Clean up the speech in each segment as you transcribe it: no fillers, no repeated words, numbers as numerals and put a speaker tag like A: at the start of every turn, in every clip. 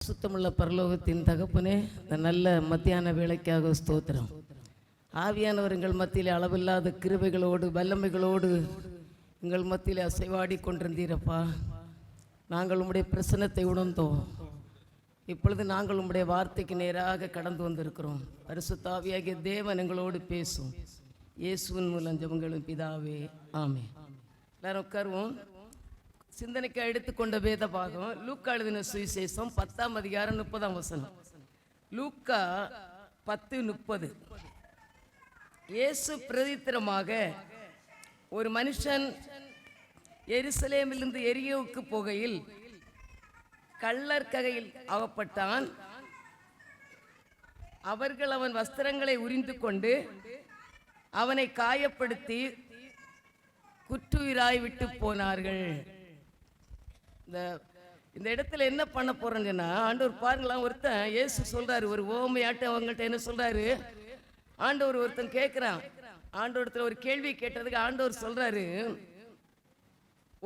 A: பரிசுத்தமுள்ள பரலோகத்தின் தகப்பனே, இந்த நல்ல மத்தியான வேளைக்காக ஸ்தோத்திரம். ஆவியானவர் எங்கள் மத்தியில் அளவில்லாத கிருபைகளோடு வல்லமைகளோடு எங்கள் மத்தியில் அசைவாடி கொண்டிருந்தீரப்பா. நாங்கள் உம்முடைய பிரசன்னத்தை உணர்ந்தோம். இப்பொழுது நாங்கள் உம்முடைய வார்த்தைக்கு நேராக கடந்து வந்திருக்கிறோம். பரிசுத்த ஆவியாகிய தேவன் எங்களோடு பேசும். இயேசுவின் மூலம் ஜெபங்களும் பிதாவே, ஆமென். எல்லாரும் உட்காருவோம். சிந்தனைக்கு எடுத்துக்கொண்ட வேத பாகம் லூக்கா எழுதின சுவிசேஷம் 10ஆம் அதிகாரம் 30ஆம் வசனம். லூக்கா 10:30. இயேசு பிரதித்திரமாக, ஒரு மனுஷன் எருசலேமிலிருந்து எரிகோவுக்கு போகையில் கள்ளர் கையில் அகப்பட்டான். அவர்கள் அவன் வஸ்திரங்களை உரிந்து கொண்டு அவனை காயப்படுத்தி குற்றுயிராய் விட்டு போனார்கள். இந்த இடத்துல என்ன பண்ண போறேங்கன்னா, ஆண்டவர் பாருங்களாம், ஒருத்தன் இயேசு சொல்றாரு, ஒரு ஓமையாட்டு அவங்கள்ட்ட என்ன சொல்றாரு, ஆண்டவர் ஒருத்தன் கேட்கிறான். ஆண்டவரத்துல ஒரு கேள்வி கேட்டதுக்கு ஆண்டவர் சொல்றாரு,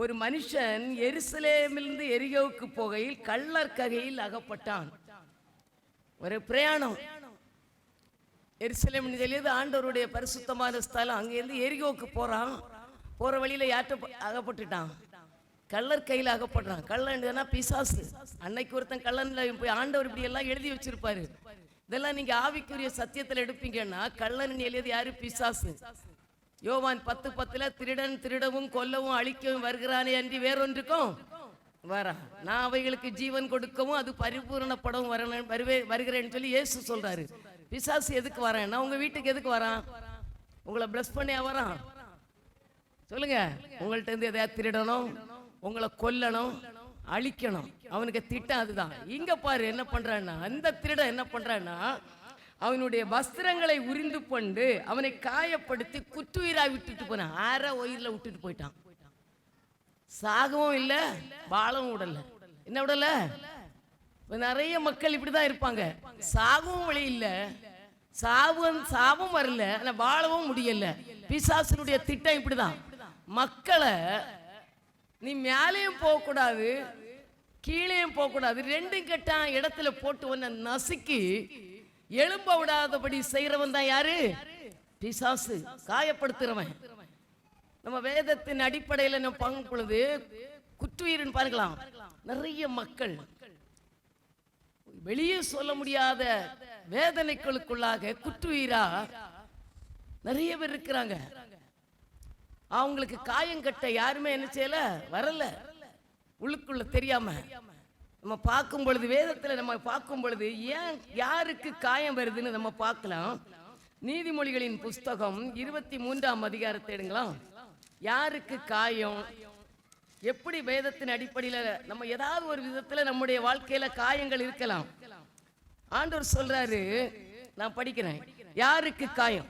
A: ஒரு மனுஷன் எருசலேமிலிருந்து எரிகோவுக்கு போகையில் கள்ளர் கையில் அகப்பட்டான். ஒரு பிரயாணம், எருசலேம் சொல்லியது ஆண்டவருடைய பரிசுத்தமான ஸ்தலம். அங்கிருந்து எரிகோவுக்கு போறான். போற வழியில யார்ட்ட அகப்பட்டுட்டான்? கள்ளர் கையில் அகப்படுறான். கள்ளன்னா பிசாசு. அன்னைக்கு ஒருத்தன் கள்ளன்ல போய் ஆண்டவர் இப்படி எல்லாம் எழுதி வச்சிருப்பாரு. இதெல்லாம் நீங்க ஆவிக்குரிய சத்தியத்தில் எடுப்பீங்கன்னா, கள்ளன் எழுதி யாரு? பிசாசு. யோவான் 10:10 திருடன் திருடவும் கொல்லவும் அழிக்கவும் வருகிறானே அன்றி வேறொன்றுக்கும் வரா, நான் அவைகளுக்கு ஜீவன் கொடுக்கவும் அது பரிபூரணப்படவும் வருகிறேன்னு சொல்லி இயேசு சொல்றாரு. பிசாசு எதுக்கு வரேன்னா, உங்க வீட்டுக்கு எதுக்கு வரான்? உங்களை பிளஸ் பண்ணியா வரான்? சொல்லுங்க. உங்கள்ட்ட இருந்து எதையா திருடணும், உங்களை கொல்லணும், அழிக்கணும். அவனுக்கு திட்டம் அதுதான். இங்க பாரு என்ன பண்றான்னா, அந்த திருடன் என்ன பண்றான்னா, அவனுடைய வஸ்திரங்களை உரிந்து கொண்டு அவனை காயப்படுத்தி குற்றுயிரா விட்டுட்டு போனான். அரை உயிரில விட்டுட்டு போயிட்டான். சாகவும் இல்லை, வாழவும் விடல. என்ன விடல? நிறைய மக்கள் இப்படிதான் இருப்பாங்க. சாகவும் வழி இல்ல, சாவும் வரல, ஆனா வாழவும் முடியல. பிசாசுனுடைய திட்டம் இப்படிதான். மக்களை நீ மேலேயும் போகக்கூடாது, கீழேயும் போகக்கூடாது, ரெண்டும் கெட்ட இடத்துல போட்டு ஒன்ன நசுக்கி எழும்ப விடாதபடி செய்யறவன் தான் யாரு? பிசாசு. காயப்படுத்துறவன். நம்ம வேதத்தின் அடிப்படையில் நம்ம பங்கு பொழுது குற்றுயிர்னு பார்க்கலாம். நிறைய மக்கள் வெளியே சொல்ல முடியாத வேதனைகளுக்குள்ளாக குற்றுயிரா நிறைய பேர் இருக்கிறாங்க. அவங்களுக்கு காயம் கட்ட யாருமே என்ன செய்யல, வரல. உள்ளுக்குள்ள தெரியாம நம்ம பார்க்கும் பொழுது, வேதத்துல நம்ம பார்க்கும் பொழுது ஏன் யாருக்கு காயம் வருதுன்னு நம்ம பார்க்கலாம். நீதிமொழிகளின் புஸ்தகம் 23ஆம் அதிகாரத்தை எடுங்களா. யாருக்கு காயம், எப்படி வேதத்தின் அடிப்படையில் நம்ம ஏதாவது ஒரு விதத்துல நம்முடைய வாழ்க்கையில காயங்கள் இருக்கலாம். ஆண்டவர் சொல்றாரு, நான் படிக்கிறேன். யாருக்கு காயம்?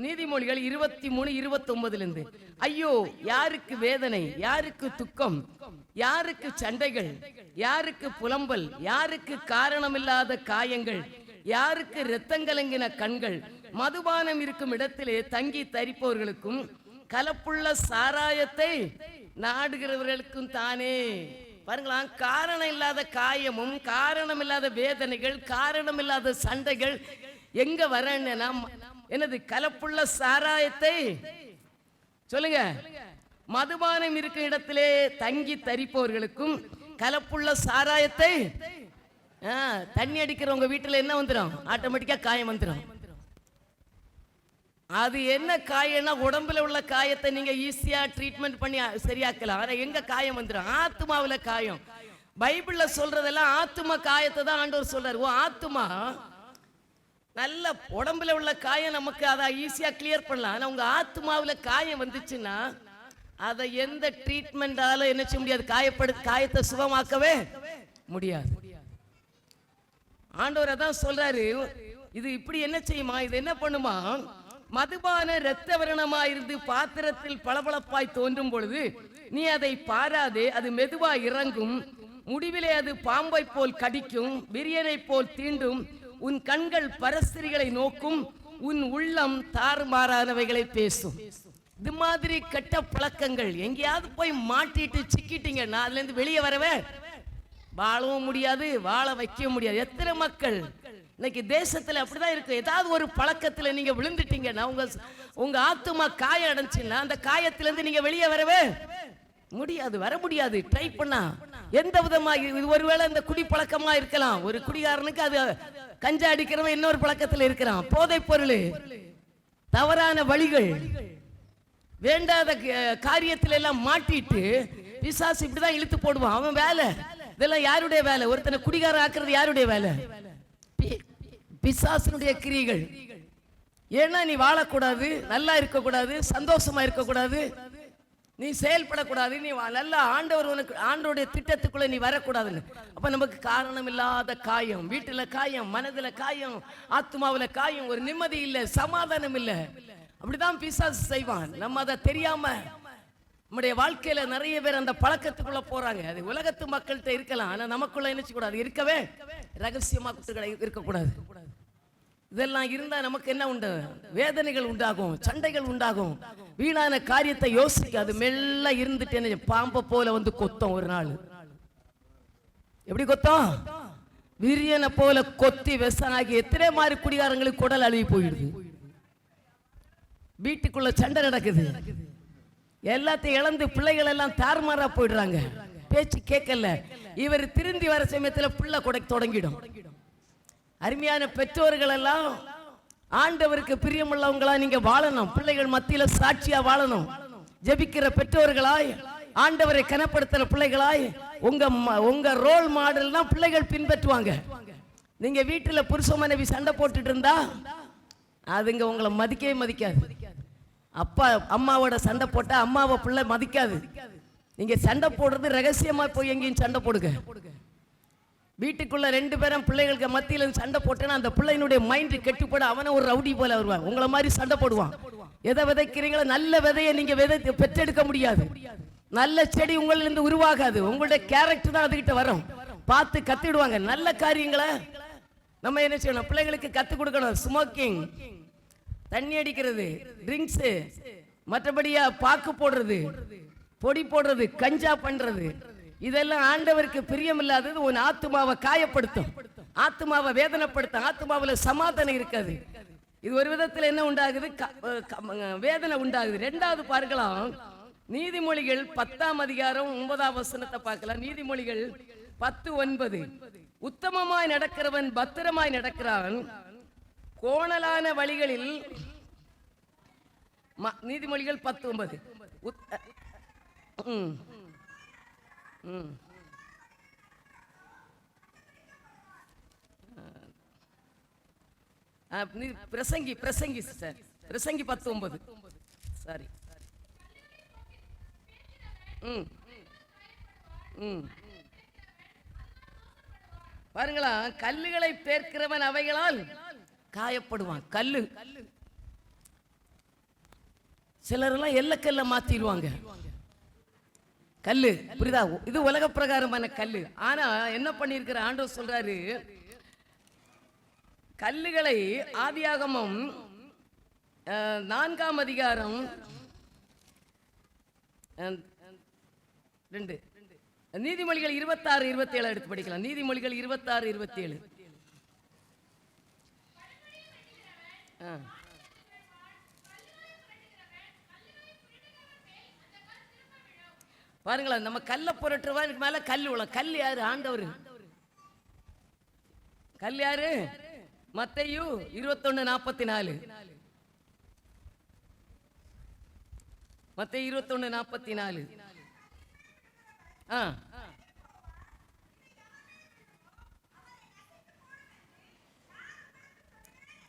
A: நீதிமொழிகள் 23:29 ஐயோ யாருக்கு வேதனை, யாருக்கு துக்கம், யாருக்கு சண்டைகள், யாருக்கு புலம்பல், யாருக்கு காரணமில்லாத காயங்கள், யாருக்கு இரத்தங்கலங்கின கண்கள், மதுபானம் இருக்கும் இடத்திலே தங்கி தரிப்பவர்களுக்கும் கலப்புள்ள சாராயத்தை நாடுகிறவர்களுக்கும் தானே. பாருங்களா, காரணம் இல்லாத காயமும், காரணம் இல்லாத வேதனைகள், காரணம் இல்லாத சண்டைகள் எங்க வரேன்னா, என்னது? கலப்புள்ள சாராயத்தை, சொல்லுங்க, மதுபானம் இருக்கும் இடத்திலே தங்கி தரிப்பவர்களுக்கும் கலப்புள்ள சாராயத்தை. தண்ணி அடிக்கிறவங்க வீட்டுல என்ன வந்துடும்? ஆட்டோமேட்டிக்கா காயம் வந்துடும். அது என்ன காயம்னா, உடம்புல உள்ள காயத்தை நீங்க ஈஸியா ட்ரீட்மெண்ட் பண்ணி சரியாக்கலாம். ஆனா எங்க காயம் வந்துடும்? ஆத்மாவுல காயம். பைபிள்ல சொல்றதெல்லாம் ஆத்மா காயத்தை தான் ஆண்டவர் சொல்றாரு. ஓ, ஆத்மா நல்ல உடம்புல உள்ள காயம் நமக்கு அதை ஈஸியா கிளியர் பண்ணலாம். ஆனா உங்க ஆத்மாவுல காயம் வந்துச்சுன்னா அதை எந்த ட்ரீட்மெண்டால என்ன செய்ய முடியாது? காயத்தை சுகமாக்கவே முடியாது. ஆண்டவர் அதான் சொல்றாரு, இது இப்படி என்ன செய்யுமா, இது என்ன பண்ணுமா, மதுபான இரத்த வர்ணமாயிருந்து பாத்திரத்தில் பளபளப்பாய் தோன்றும் பொழுது நீ அதை பாராதே, அது மெதுவா இறங்கும், முடிவிலே அது பாம்பை போல் கடிக்கும், விரியனை போல் தீண்டும், உன் கண்கள் பரஸ்திரிகளை நோக்கும், உன் உள்ளம் தாறுமாறானவைகளை பேசும். இது மாதிரி கெட்ட பழக்கங்கள் எங்கேயாவது போய் மாட்டிட்டு சிக்கிட்டீங்கன்னா அதுல இருந்து வெளியே வரவே வாழவும் முடியாது, வாழ வைக்க முடியாது. எத்தனை மக்கள் இன்னைக்கு தேசத்துல அப்படிதான் இருக்கு. ஏதாவது ஒரு பழக்கத்துல நீங்க விழுந்துட்டீங்கன்னா உங்க ஆத்துமா காயம் அடைஞ்சுன்னா அந்த காயத்துல இருந்து நீங்க வெளியே வரவே முடியாது, வர முடியாது. ட்ரை பண்ணா எந்த விதமா, இது ஒருவேளை இந்த குடி பழக்கமா இருக்கலாம். ஒரு குடிகாரனுக்கு அது கஞ்சா அடிக்கிறவன் இன்னொரு பழக்கத்துல இருக்கிறான். போதை பொருள், தவறான வழிகள், வேண்டாத காரியத்துல எல்லாம் மாட்டிட்டு பிசாசு இப்படிதான் இழுத்து போடுவான். அவன் வேலை இதெல்லாம் யாருடைய வேலை? ஒருத்தனை குடிகாரன் ஆக்குறது யாருடைய வேலை? பிசாசுடைய கிரியைகள். ஏன்னா நீ வாழக்கூடாது, நல்லா இருக்கக்கூடாது, சந்தோஷமா இருக்கக்கூடாது, நீ செயல்படக்கூடாது, நீ நல்லா ஆண்டவர் உனக்கு ஆண்டவருடைய திட்டத்துக்குள்ள நீ வரக்கூடாதுன்னு. அப்ப நமக்கு காரணம் இல்லாத காயம், வீட்டுல காயம், மனதுல காயம், ஆத்மாவில காயம், ஒரு நிம்மதி இல்லை, சமாதானம் இல்லை. அப்படிதான் பிசாசு செய்வான். நம்ம அதை தெரியாம நம்முடைய வாழ்க்கையில நிறைய பேர் அந்த பழக்கத்துக்குள்ள போறாங்க. அது உலகத்து மக்கள்கிட்ட இருக்கலாம், ஆனா நமக்குள்ள நினைச்சு கூடாது, இருக்கவே ரகசியமா இருக்கக்கூடாது. இதெல்லாம் இருந்தா நமக்கு என்ன உண்டு? வேதனைகள் உண்டாகும், சண்டைகள் உண்டாகும், வீணான காரியத்தை யோசிக்காது. மெல்ல இருந்துட்டு பாம்பை போல வந்து கொத்தம். ஒரு நாள் எப்படி கொத்தம்? விரியனை போல கொத்தி விஷனாகி எத்தனை மாதிரி குடிகாரங்களுக்கு குடல் அழுகி போயிடுது. வீட்டுக்குள்ள சண்டை நடக்குது, எல்லாத்தையும் இழந்து பிள்ளைகள் எல்லாம் தாறுமாறா போயிடுறாங்க. பேச்சு கேட்கல. இவர் திருந்தி வர சமயத்துல பிள்ளை கொடை தொடங்கிடும். அருமையான பெற்றோர்கள் எல்லாம் ஆண்டவருக்கு பிரியமுள்ளவங்களா நீங்க வாழணும். பிள்ளைகள் மத்தியில சாட்சியா வாழணும். ஜெபிக்கிற பெற்றோர்களாய், ஆண்டவரை கனப்படுத்துற பிள்ளைகளாய், உங்க ரோல் மாடல் தான் பிள்ளைகள் பின்பற்றுவாங்க. நீங்க வீட்டுல புருஷ மனைவி சண்டை போட்டுட்டு இருந்தா அதுங்க உங்களை மதிக்கவே மதிக்காது. அப்பா அம்மாவோட சண்டை போட்டா அம்மாவை பிள்ளை மதிக்காது. நீங்க சண்டை போடுறது ரகசியமா போய் எங்கேயும் சண்டை போடுங்க. வீட்டுக்குள்ள ரெண்டு பேரும் பிள்ளைகளுக்கு மத்தியில சண்டை போட்டேன்னா அந்த பிள்ளையினுடைய மைண்ட் கெட்டுப்பட அவனை ஒரு ரவுடி போல வருவான். உங்களை மாதிரி சண்டை போடுவான். எதை விதைக்கிறீங்களோ நல்ல விதையை நீங்க பெற்றெடுக்க முடியாது. நல்ல செடி உங்களிலிருந்து உருவாகாது. உங்களுடைய கேரக்டர் தான் அதுகிட்ட வரும். பார்த்து கத்திடுவாங்க. நல்ல காரியங்களை நம்ம என்ன செய்யணும்? பிள்ளைகளுக்கு கத்து கொடுக்கணும். ஸ்மோக்கிங், தண்ணி அடிக்கிறது, ட்ரிங்க்ஸ், மற்றபடியா பாக்கு போடுறது, பொடி போடுறது, கஞ்சா பண்றது, இதெல்லாம் ஆண்டவருக்கு பிரியம் இல்லாதது. உன் ஆத்மாவை காயப்படுத்தும், ஆத்மாவை வேதனைப்படுத்தும், ஆத்மாவில் சமாதானம் இருக்காது. இது ஒரு விதத்தில் என்ன உண்டாகுது? வேதனை உண்டாகுது. ரெண்டாவது பார்க்கலாம், நீதிமொழிகள் 10ஆம் அதிகாரம் 9ஆம் வசனத்தை பார்க்கலாம். நீதிமொழிகள் 10:9. உத்தமமாய் நடக்கிறவன் பத்திரமாய் நடக்கிறான், கோணலான வழிகளில். நீதிமொழிகள் 10:9. பிரசங்கி சார், பிரசங்கி 10:9. சாரி. பாருங்களா, கல்லுகளை பேர்க்கிறவன் அவைகளால் காயப்படுவான். கல்லு, சிலரெல்லாம் எல்லக்கல்ல மாத்திடுவாங்க. கல்லு புரியுதா? இது உலக பிரகாரமான கல்லு. ஆனா என்ன பண்ணிருக்கிற ஆண்டவர் சொல்றாரு, கல்லுகளை ஆதியாகமம் 4ஆம் அதிகாரம் 2, நீதிமொழிகள் 26-27 எடுத்து படிக்கலாம். நீதிமொழிகள் 26-27. பாருங்களா, நம்ம கல்ல புரட்டுறவன் மேல கல் உள்ள. கல் யாரு? ஆண்டவர். கல் யாரு? மத்தேயு 21:44. மத்தேயு 21:44.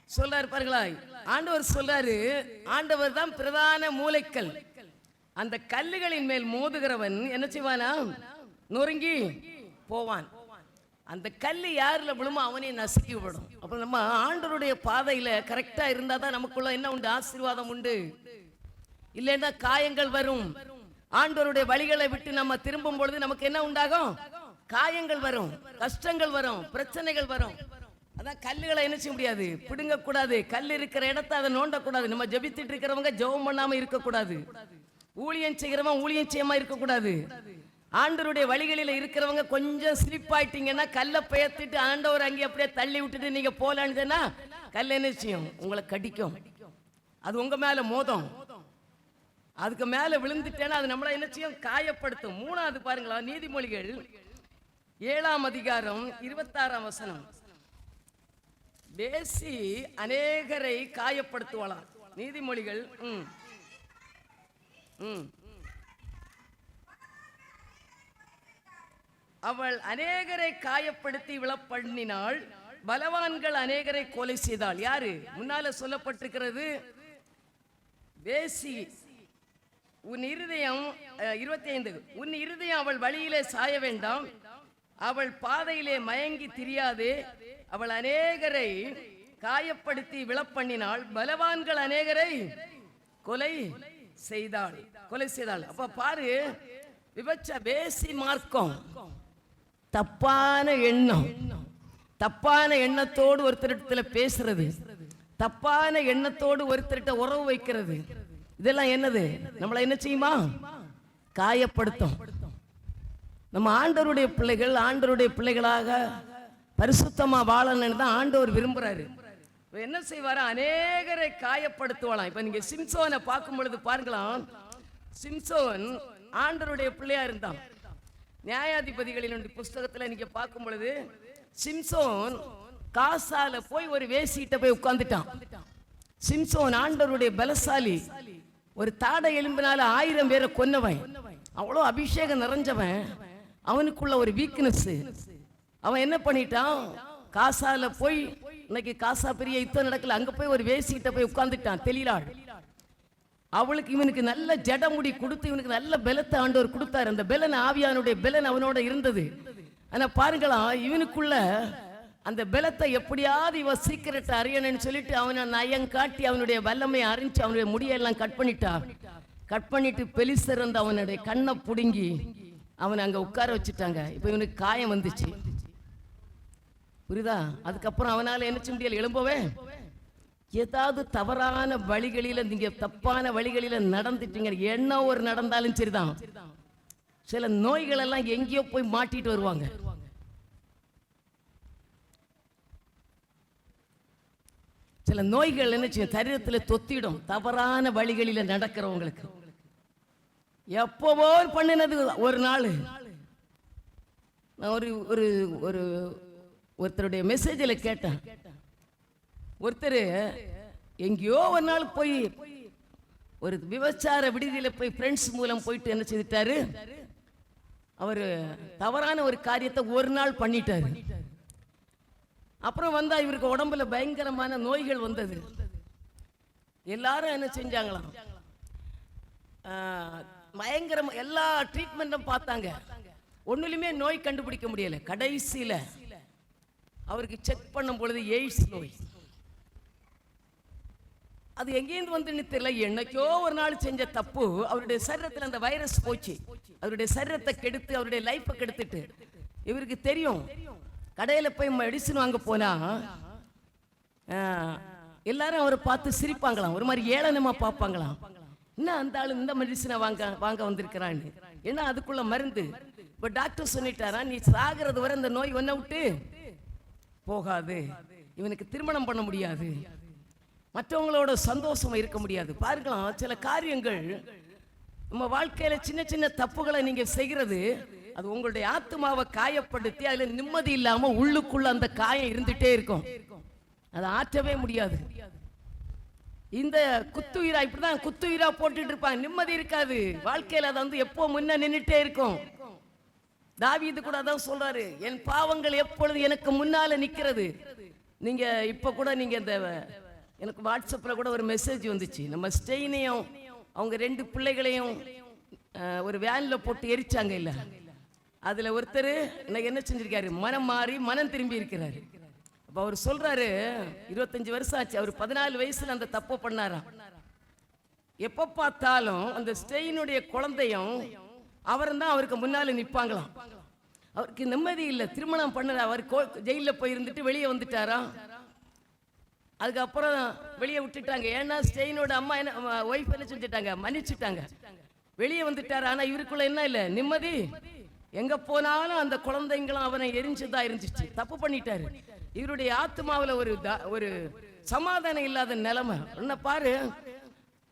A: சொல்றாரு பாருங்களா, ஆண்டவர் சொல்றாரு, ஆண்டவர் தான் பிரதான மூலைக்கல். அந்த கல்லுகளின் மேல் மோதுகிறவன் என்ன செய்வானா? நொறுங்கி போவான். அந்த கல்லு யாருல விழுமோ அவனே நசுக்கி விடும். அப்ப நம்ம ஆண்டவருடைய பாதையில கரெக்டா இருந்தா தான் நமக்குள்ள என்ன உண்டு? ஆசீர்வாதம் உண்டு. இல்லைன்னா காயங்கள் வரும். ஆண்டவருடைய வழிகளை விட்டு நம்ம திரும்பும் பொழுது நமக்கு என்ன உண்டாகும்? காயங்கள் வரும், கஷ்டங்கள் வரும், பிரச்சனைகள் வரும். அதான் கல்லுகளை என்ன செய்ய முடியாது? பிடுங்க கூடாது. கல் இருக்கிற இடத்தை அதை நோண்டக்கூடாது. நம்ம ஜெபித்துட்டு இருக்கிறவங்க ஜெபம் பண்ணாம இருக்கக்கூடாது. ஊழியம் செய்கிறவன் ஊழியம் செய்யாம இருக்கக்கூடாது. ஆண்டவருடைய வழிகளில் இருக்கிறவங்க கொஞ்சம் ஸ்லிப் ஆயிட்டீங்கன்னா கல்லை பெயர்த்திட்டு ஆண்டவர் அங்கே அப்படியே தள்ளி விட்டுட்டு நீங்க போலான்னு கல் என்ன செய்யும்? உங்களை கடிக்கும். அது உங்க மேல மோதும். அதுக்கு மேல விழுந்துட்டேன்னா அது நம்மள என்ன செய்யும்? காயப்படுத்தும். மூணாவது பாருங்களா, நீதிமொழிகள் 7ஆம் அதிகாரம் 26ஆம் வசனம். பேசி அநேகரை காயப்படுத்துவாளாம். நீதிமொழிகள் அவள் அநேகரை காயப்படுத்தி விழப்பண்ணினாள், பலவான்கள் அநேகரை கொலை செய்தாள். யாரு? முன்னால சொல்லப்பட்டிருக்கிறது வேசி. உன் இருதயம் 25, உன் இருதயம் அவள் வழியிலே சாய வேண்டாம், அவள் பாதையிலே மயங்கி திரியாதே, அவள் அநேகரை காயப்படுத்தி விழப்பண்ணினாள், பலவான்கள் அநேகரை கொலை செய்தாள். அப்ப பாரு, வேசி மார்க்கம், தப்பான எண்ணம், தப்பான எண்ணத்தோடு ஒருத்தரிடத்துல பேசுறது, தப்பான எண்ணத்தோடு ஒருத்தர்கிட்ட உறவு வைக்கிறது, இதெல்லாம் என்னது? நம்மளை என்ன செய்யுமா? காயப்படுத்தும். நம்ம ஆண்டவருடைய பிள்ளைகள், ஆண்டவருடைய பிள்ளைகளாக பரிசுத்தமா வாழணும்னு தான் ஆண்டவர் விரும்புறாரு. என்ன செய்வாரு? அநேகரை காயப்படுத்துவாளாம். இப்ப நீங்க சிம்சோனை பார்க்கும் பொழுது பாருங்களாம், சிம்சோன் ஆண்டவருடைய பிள்ளையா இருந்தான். நியாயாதிபதிகளின் புஸ்தகத்துல நீங்க பார்க்கும் பொழுது சிம்சோன் காசால போய் ஒரு வேசிட்ட போய் உட்கார்ந்துட்டான். சிம்சோன் ஆண்டவருடைய பலசாலி, ஒரு தாடை எலும்பினால 1000 பேரை கொன்னவன், அவ்வளோ அபிஷேகம் நிறைஞ்சவன். அவனுக்குள்ள ஒரு வீக்னஸ். அவன் என்ன பண்ணிட்டான்? காசால போய், இன்னைக்கு காசா பெரிய யுத்தம் நடக்கல, அங்க போய் ஒரு வேசிட்ட போய் உட்கார்ந்துட்டான். தெளிலாள். அவளுக்கு இவனுக்கு நல்ல ஜடமுடி கொடுத்து இவனுக்கு நல்ல பலத்தை ஆண்டவர் கொடுத்தாரு. அந்த பலன், ஆவியானுடைய பலன் அவனோட இருந்தது. ஆனா பாருங்களா, இவனுக்குள்ள அந்த பலத்தை எப்படியாவது இவ சீக்கிரத்தை அறியணும்னு சொல்லிட்டு அவனை நயம் காட்டி அவனுடைய வல்லமையை அறிஞ்சு அவனுடைய முடியெல்லாம் கட் பண்ணிட்டு பெலிசர் வந்து அவனுடைய கண்ணை புடுங்கி அவனை அங்க உட்கார வச்சுட்டாங்க. இப்ப இவனுக்கு காயம் வந்துச்சு, புரியுதா? அதுக்கப்புறம் அவனால என்ன செய்ய முடியல, எழும்பவே. ஏதாவது தவறான வழிகளில, நீங்க தப்பான வழிகளில நடந்துட்டீங்க, என்ன ஒரு நடந்தாலும் சரிதான், சில நோய்கள் எல்லாம் எங்கேயோ போய் மாட்டிட்டு வருவாங்க. சில நோய்கள் என்ன செய்யும்? சரீரத்தில் தொத்திடும். தவறான வழிகளில நடக்கிறவங்களுக்கு. எப்பவோ பண்ணினது ஒரு நாள் நான் ஒருத்தருடைய மெசேஜில் கேட்டேன். ஒருத்தர் எங்கேயோ ஒரு நாள் போய் ஒரு விபச்சார விடுதியில போய் ஃப்ரெண்ட்ஸ் மூலம் போயிட்டு என்ன செய்துட்டாரு? அவர் தவறான ஒரு காரியத்தை ஒரு நாள் பண்ணிட்டாரு. அப்புறம் வந்தா இவருக்கு உடம்புல பயங்கரமான நோய்கள் வந்தது. எல்லாரும் என்ன செஞ்சாங்களாம்? பயங்கரமா எல்லா ட்ரீட்மெண்ட்டும் பார்த்தாங்க, ஒண்ணுலயுமே நோய் கண்டுபிடிக்க முடியல. கடைசியில அவருக்கு செக் பண்ணும் பொழுது எய்ட்ஸ் நோய். அது எங்கேருந்து வந்து தெரியல. என்னைக்கோ ஒரு நாள் செஞ்ச தப்பு அவருடைய சரீரத்தில் அந்த வைரஸ் போச்சு. அவருடைய சரீரத்தை கெடுத்து அவருடைய லைஃபை கெடுத்துட்டு. இவருக்கு தெரியும், கடையில் போய் மெடிசன் வாங்க போனா எல்லாரும் அவரை பார்த்து சிரிப்பாங்களாம், ஒரு மாதிரி ஏளனமா பார்ப்பாங்களாம். என்ன அந்த ஆளு இந்த மெடிசனை வாங்க வந்திருக்கிறான்னு. ஏன்னா அதுக்குள்ள மருந்து. இப்போ டாக்டர் சொல்லிட்டாரா, நீ சாகிறது வரை இந்த நோய் ஒன்ன விட்டு போகாது, இவனுக்கு திருமணம் பண்ண முடியாது, மற்றவங்களோட சந்தோஷமா இருக்க முடியாது. பாருங்களாம், சில காரியங்கள் நம்ம வாழ்க்கையில சின்ன சின்ன தப்புகளை நீங்க செய்கிறது, அது உங்களுடைய ஆத்மாவை காயப்படுத்தி அதுல நிம்மதி இல்லாம உள்ளுக்குள்ள அந்த காயம் இருந்துட்டே இருக்கும். அதை ஆற்றவே முடியாது. இந்த குத்துயிரா இப்படிதான் குத்துயிரா போட்டுட்டு இருப்பாங்க, நிம்மதி இருக்காது வாழ்க்கையில. அது வந்து எப்போ முன்ன நின்றுட்டே இருக்கும். தாவீது கூட அதான் சொல்றாரு, என் பாவங்கள் எப்பொழுது எனக்கு முன்னால நிக்கிறது. நீங்க இப்ப கூட நீங்க இந்த எனக்கு வாட்ஸ்அப்ல கூட ஒரு மெசேஜ் வந்துச்சு. நம்ம ஸ்டெயினையும் அவங்க 2 பிள்ளைகளையும் ஒரு வேன்ல போட்டு எரிச்சாங்க இல்ல, அதுல ஒருத்தர் எனக்கு என்ன செஞ்சிருக்காரு, மனம் மாறி மனம் திரும்பி இருக்கிறாரு. அப்ப அவர் சொல்றாரு, 25 வருஷம் ஆச்சு, அவர் 14 வயசுல அந்த தப்பு பண்ணாராம். எப்ப பார்த்தாலும் அந்த ஸ்டெயினுடைய குழந்தையும் அவரும் தான் அவருக்கு முன்னால நிப்பாங்களாம். அவருக்கு நிம்மதி இல்லை, திருமணம் பண்ணல. அவர் ஜெயில போய் இருந்துட்டு வெளியே வந்துட்டாரா. அதுக்கப்புறம் வெளியே விட்டுட்டாங்க. ஏன்னா ஸ்டெயினோட அம்மா என்ன ஒய்ஃப் என்ன செஞ்சுட்டாங்க, மன்னிச்சுட்டாங்க, வெளியே வந்துட்டாரு. ஆனா இவருக்குள்ள என்ன இல்லை, நிம்மதி எங்க போனாலும் அந்த குழந்தைங்களும் அவனை எரிஞ்சுதான் இருந்துச்சு. தப்பு பண்ணிட்டாரு. இவருடைய ஆத்மாவில் ஒரு சமாதானம் இல்லாத நிலைமை. என்ன பாரு,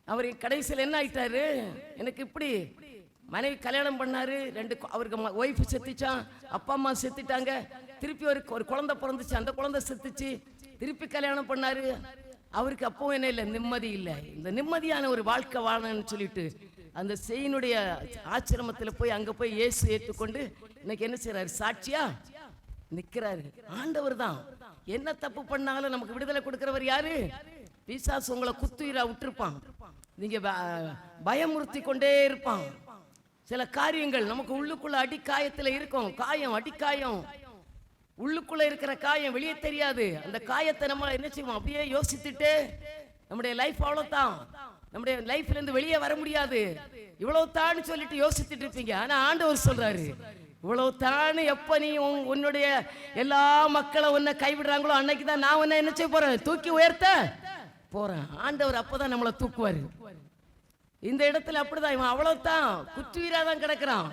A: அவர் கடைசியில் என்ன ஆயிட்டாரு, எனக்கு இப்படி மனைவி கல்யாணம் பண்ணாரு, அவருக்கு ஒய்ஃப் செத்துச்சான், அப்பா அம்மா செத்துட்டாங்க, திருப்பி ஒரு குழந்தை பிறந்துச்சு, அந்த குழந்தை செத்துச்சு, திருப்பி கல்யாணம் பண்ணாரு. அவருக்கு அப்பவும் என்ன இல்லை, நிம்மதி இல்லை. இந்த நிம்மதியான ஒரு வாழ்க்கை வாழணும்னு சொல்லிட்டு அந்த செயினுடைய ஆசிரமத்தில் போய் அங்கே போய் இயேசு ஏற்றுக்கொண்டு இன்னைக்கு என்ன செய்யறாரு, சாட்சியா நிற்கிறாரு. ஆண்டவர் தான். என்ன தப்பு பண்ணாலும் நமக்கு விடுதலை கொடுக்கிறவர் யாரு? பிசாசு உங்களை குத்துயிரா விட்டுருப்பான், நீங்க பயமுறுத்தி கொண்டே இருப்பான். சில காரியங்கள் நமக்கு உள்ளுக்குள்ள அடிக்காயத்துல இருக்கும். காயம், அடிக்காயம், உள்ளுக்குள்ள இருக்கிற காயம் வெளியே தெரியாது. அந்த காயத்தை நம்ம என்ன செய்வோம், அப்படியே யோசித்துட்டு நம்முடைய லைஃப் அவ்வளவுதான், நம்முடைய லைஃப்ல இருந்து வெளியே வர முடியாது. இவ்வளவு தான் சொல்லிட்டு யோசித்துட்டு இருப்பீங்க. ஆனா ஆண்டவர் சொல்றாரு, இவ்வளவு தான் எப்ப நீ உன்னுடைய எல்லா மக்களை உன்னை கைவிடுறாங்களோ அன்னைக்குதான் நான் உன்னை என்ன செய்ய போறேன், தூக்கி உயர்த்த போறேன். ஆண்டவர் அப்பதான் நம்மளை தூக்குவாரு. இந்த இடத்துல அப்படிதான், இவன் அவ்வளவுதான் குற்றுயிராதான் கிடக்குறான்.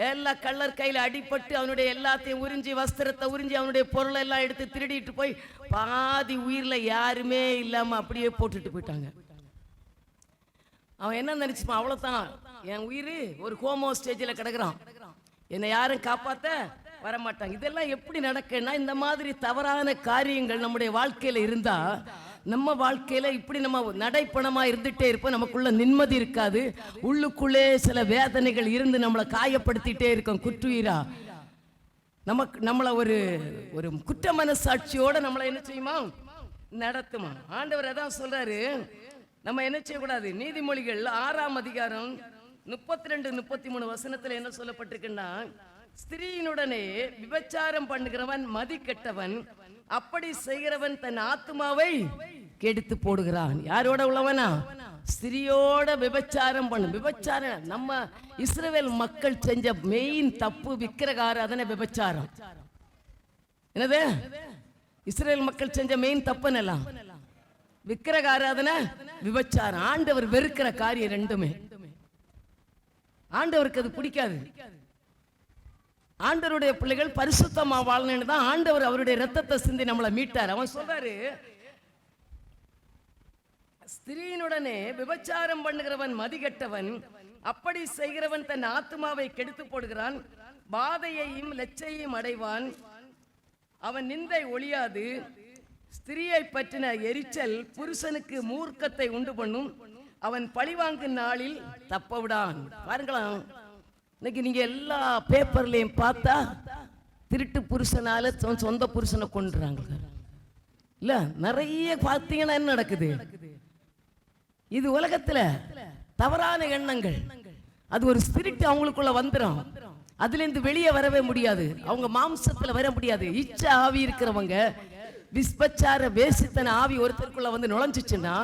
A: எல்லா கள்ளர் கையில அடிபட்டு அவனுடைய எல்லாத்தையும் உறிஞ்சி, வஸ்திரத்தை உறிஞ்சி, அவனுடைய பொருளை எல்லாம் எடுத்து திருடிட்டு போய் பாதி உயிர்ல யாருமே இல்லாம அப்படியே போட்டுட்டு போயிட்டாங்க. அவன் என்ன நினைச்சுப்பான், அவ்வளவுதான் என் உயிர் ஒரு ஹோமோ ஸ்டேஜில் கிடக்குறான், என்னை யாரும் காப்பாத்த வரமாட்டாங்க. இதெல்லாம் எப்படி நடக்குன்னா, இந்த மாதிரி தவறான காரியங்கள் நம்முடைய வாழ்க்கையில இருந்தா நம்ம வாழ்க்கையில இப்படி நம்ம நடைப்பணமா இருந்துட்டே இருப்போம். நமக்குள்ள நிம்மதி இருக்காது. உள்ளுக்குள்ளே சில வேதனைகள் இருந்து நம்மளை காயப்படுத்திட்டே இருக்கும். குற்றுயிரா நம்மளை ஒரு குற்ற மனசாட்சியோட நம்மளை என்ன செய்யுமா, நடத்துமா. ஆண்டவர் அதான் சொல்றாரு, நம்ம என்ன செய்யக்கூடாது. நீதிமொழிகள் 6ஆம் அதிகாரம் 32-33 வசனத்துல என்ன சொல்லப்பட்டிருக்குன்னா, ஸ்திரீயினுடனே விபச்சாரம் பண்ணுகிறவன் மதி கெட்டவன், அப்படி செய்கிறவன் தன் ஆத்மாவை கெடுத்து போடுகிறான். யாரோட உள்ளவனா, ஸ்திரியோட விபச்சாரம் பண்ணு. விபச்சாரம் நம்ம இஸ்ரவேல் மக்கள் செஞ்ச மெயின் தப்பு விக்கிரக ஆராதனை, விபச்சாரம். என்னது இஸ்ரவேல் மக்கள் செஞ்ச மெயின் தப்பு எல்லாம் விக்கிரக ஆராதனை, விபச்சாரம். ஆண்டவர் வெறுக்கிற காரியம் ரெண்டுமே. ஆண்டவருக்கு அது பிடிக்காது. ஆண்டவருடைய பிள்ளைகள் பரிசுத்தமா வாழணும்னு தான் ஆண்டவர் அவருடைய ரத்தத்தை சிந்தி நம்மளை மீட்டார். அவன் சொல்றாரு, ஸ்திரீனுடனே விபச்சாரம் பண்ணுகிறவன் மதிகெட்டவன், அப்படி செய்கிறவன் தன் ஆத்மாவை கெடுத்து போடுகிறான், பாதையையும் லட்சையும் அடைவான், அவன் நிந்தை ஒழியாது, ஸ்திரியை பற்றின எரிச்சல் புருஷனுக்கு மூர்க்கத்தை உண்டு பண்ணும், அவன் பழிவாங்கும் நாளில் தப்ப விடான். பாருங்களாம், இன்னைக்கு நீங்க எல்லா பேப்பர்லயும் பார்த்தா திருட்டு புருஷனால சொந்த புருஷனை கொண்டுறாங்க இல்ல, நிறைய பார்த்தீங்கன்னா என்ன நடக்குது. இது உலகத்துல தவறான எண்ணங்கள். அது ஒரு ஸ்பிரிட் அவங்களுக்குள்ள வந்துடும். அதுல இருந்து வெளியே வரவே முடியாது. அவங்க மாம்சத்துல வர முடியாது. இச்ச ஆவி இருக்கிறவங்க, விஸ்பச்சார வேசித்தன ஆவி ஒருத்தருக்குள்ள வந்து நுழைஞ்சிச்சுன்னா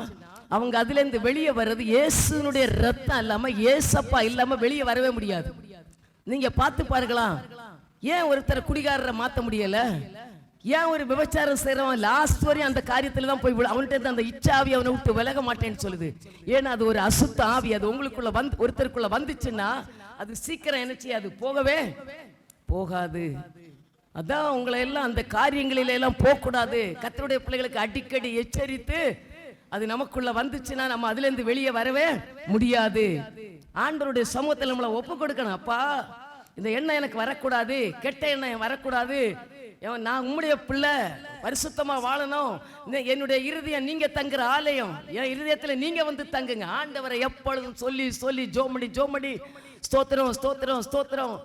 A: அவங்க அதுல இருந்து வெளியே வர்றது இயேசுனுடைய ரத்தம் இல்லாம, இயேசப்பா இல்லாம வெளியே வரவே முடியாது. நீங்க பார்த்து பாருங்களா, ஏன் ஒருத்தரை குடிகாரரை மாத்த முடியல, ஏன் ஒரு விபச்சாரம் செய்யறவன் லாஸ்ட் வரையும் அந்த காரியத்துல தான் போய் அவன்கிட்ட அந்த இச்சாவி அவனை விட்டு விலக மாட்டேன்னு சொல்லுது. ஏன்னா அது ஒரு அசுத்த ஆவி. அது உங்களுக்குள்ள வந்து ஒருத்தருக்குள்ள வந்துச்சுன்னா அது சீக்கிரம் என்ன செய்யாது, போகவே போகாது. அதான் உங்களை எல்லாம் அந்த காரியங்களில எல்லாம் போகக்கூடாது. கர்த்தருடைய பிள்ளைகளுக்கு அடிக்கடி எச்சரித்து, அது நமக்குள்ள வந்துச்சுன்னா நம்ம அதுல இருந்து வெளியே வரவே முடியாது. ஆண்டவருடைய சமூகத்தில் நம்மளை ஒப்பு கொடுக்கணும். அப்பா, இந்த எண்ணம் எனக்கு வரக்கூடாது, கெட்ட எண்ணம் வரக்கூடாது, நான் உம்முடைய பிள்ளை, பரிசுத்தமா வாழணும், என்னுடைய இருதயம் நீங்க தங்குற ஆலயம், என் இருதயத்துல நீங்க வந்து தங்குங்க. ஆண்டவரை எப்பொழுதும் சொல்லி சொல்லி ஜோமடி ஸ்தோத்திரம் ஸ்தோத்திரம் ஸ்தோத்திரம்.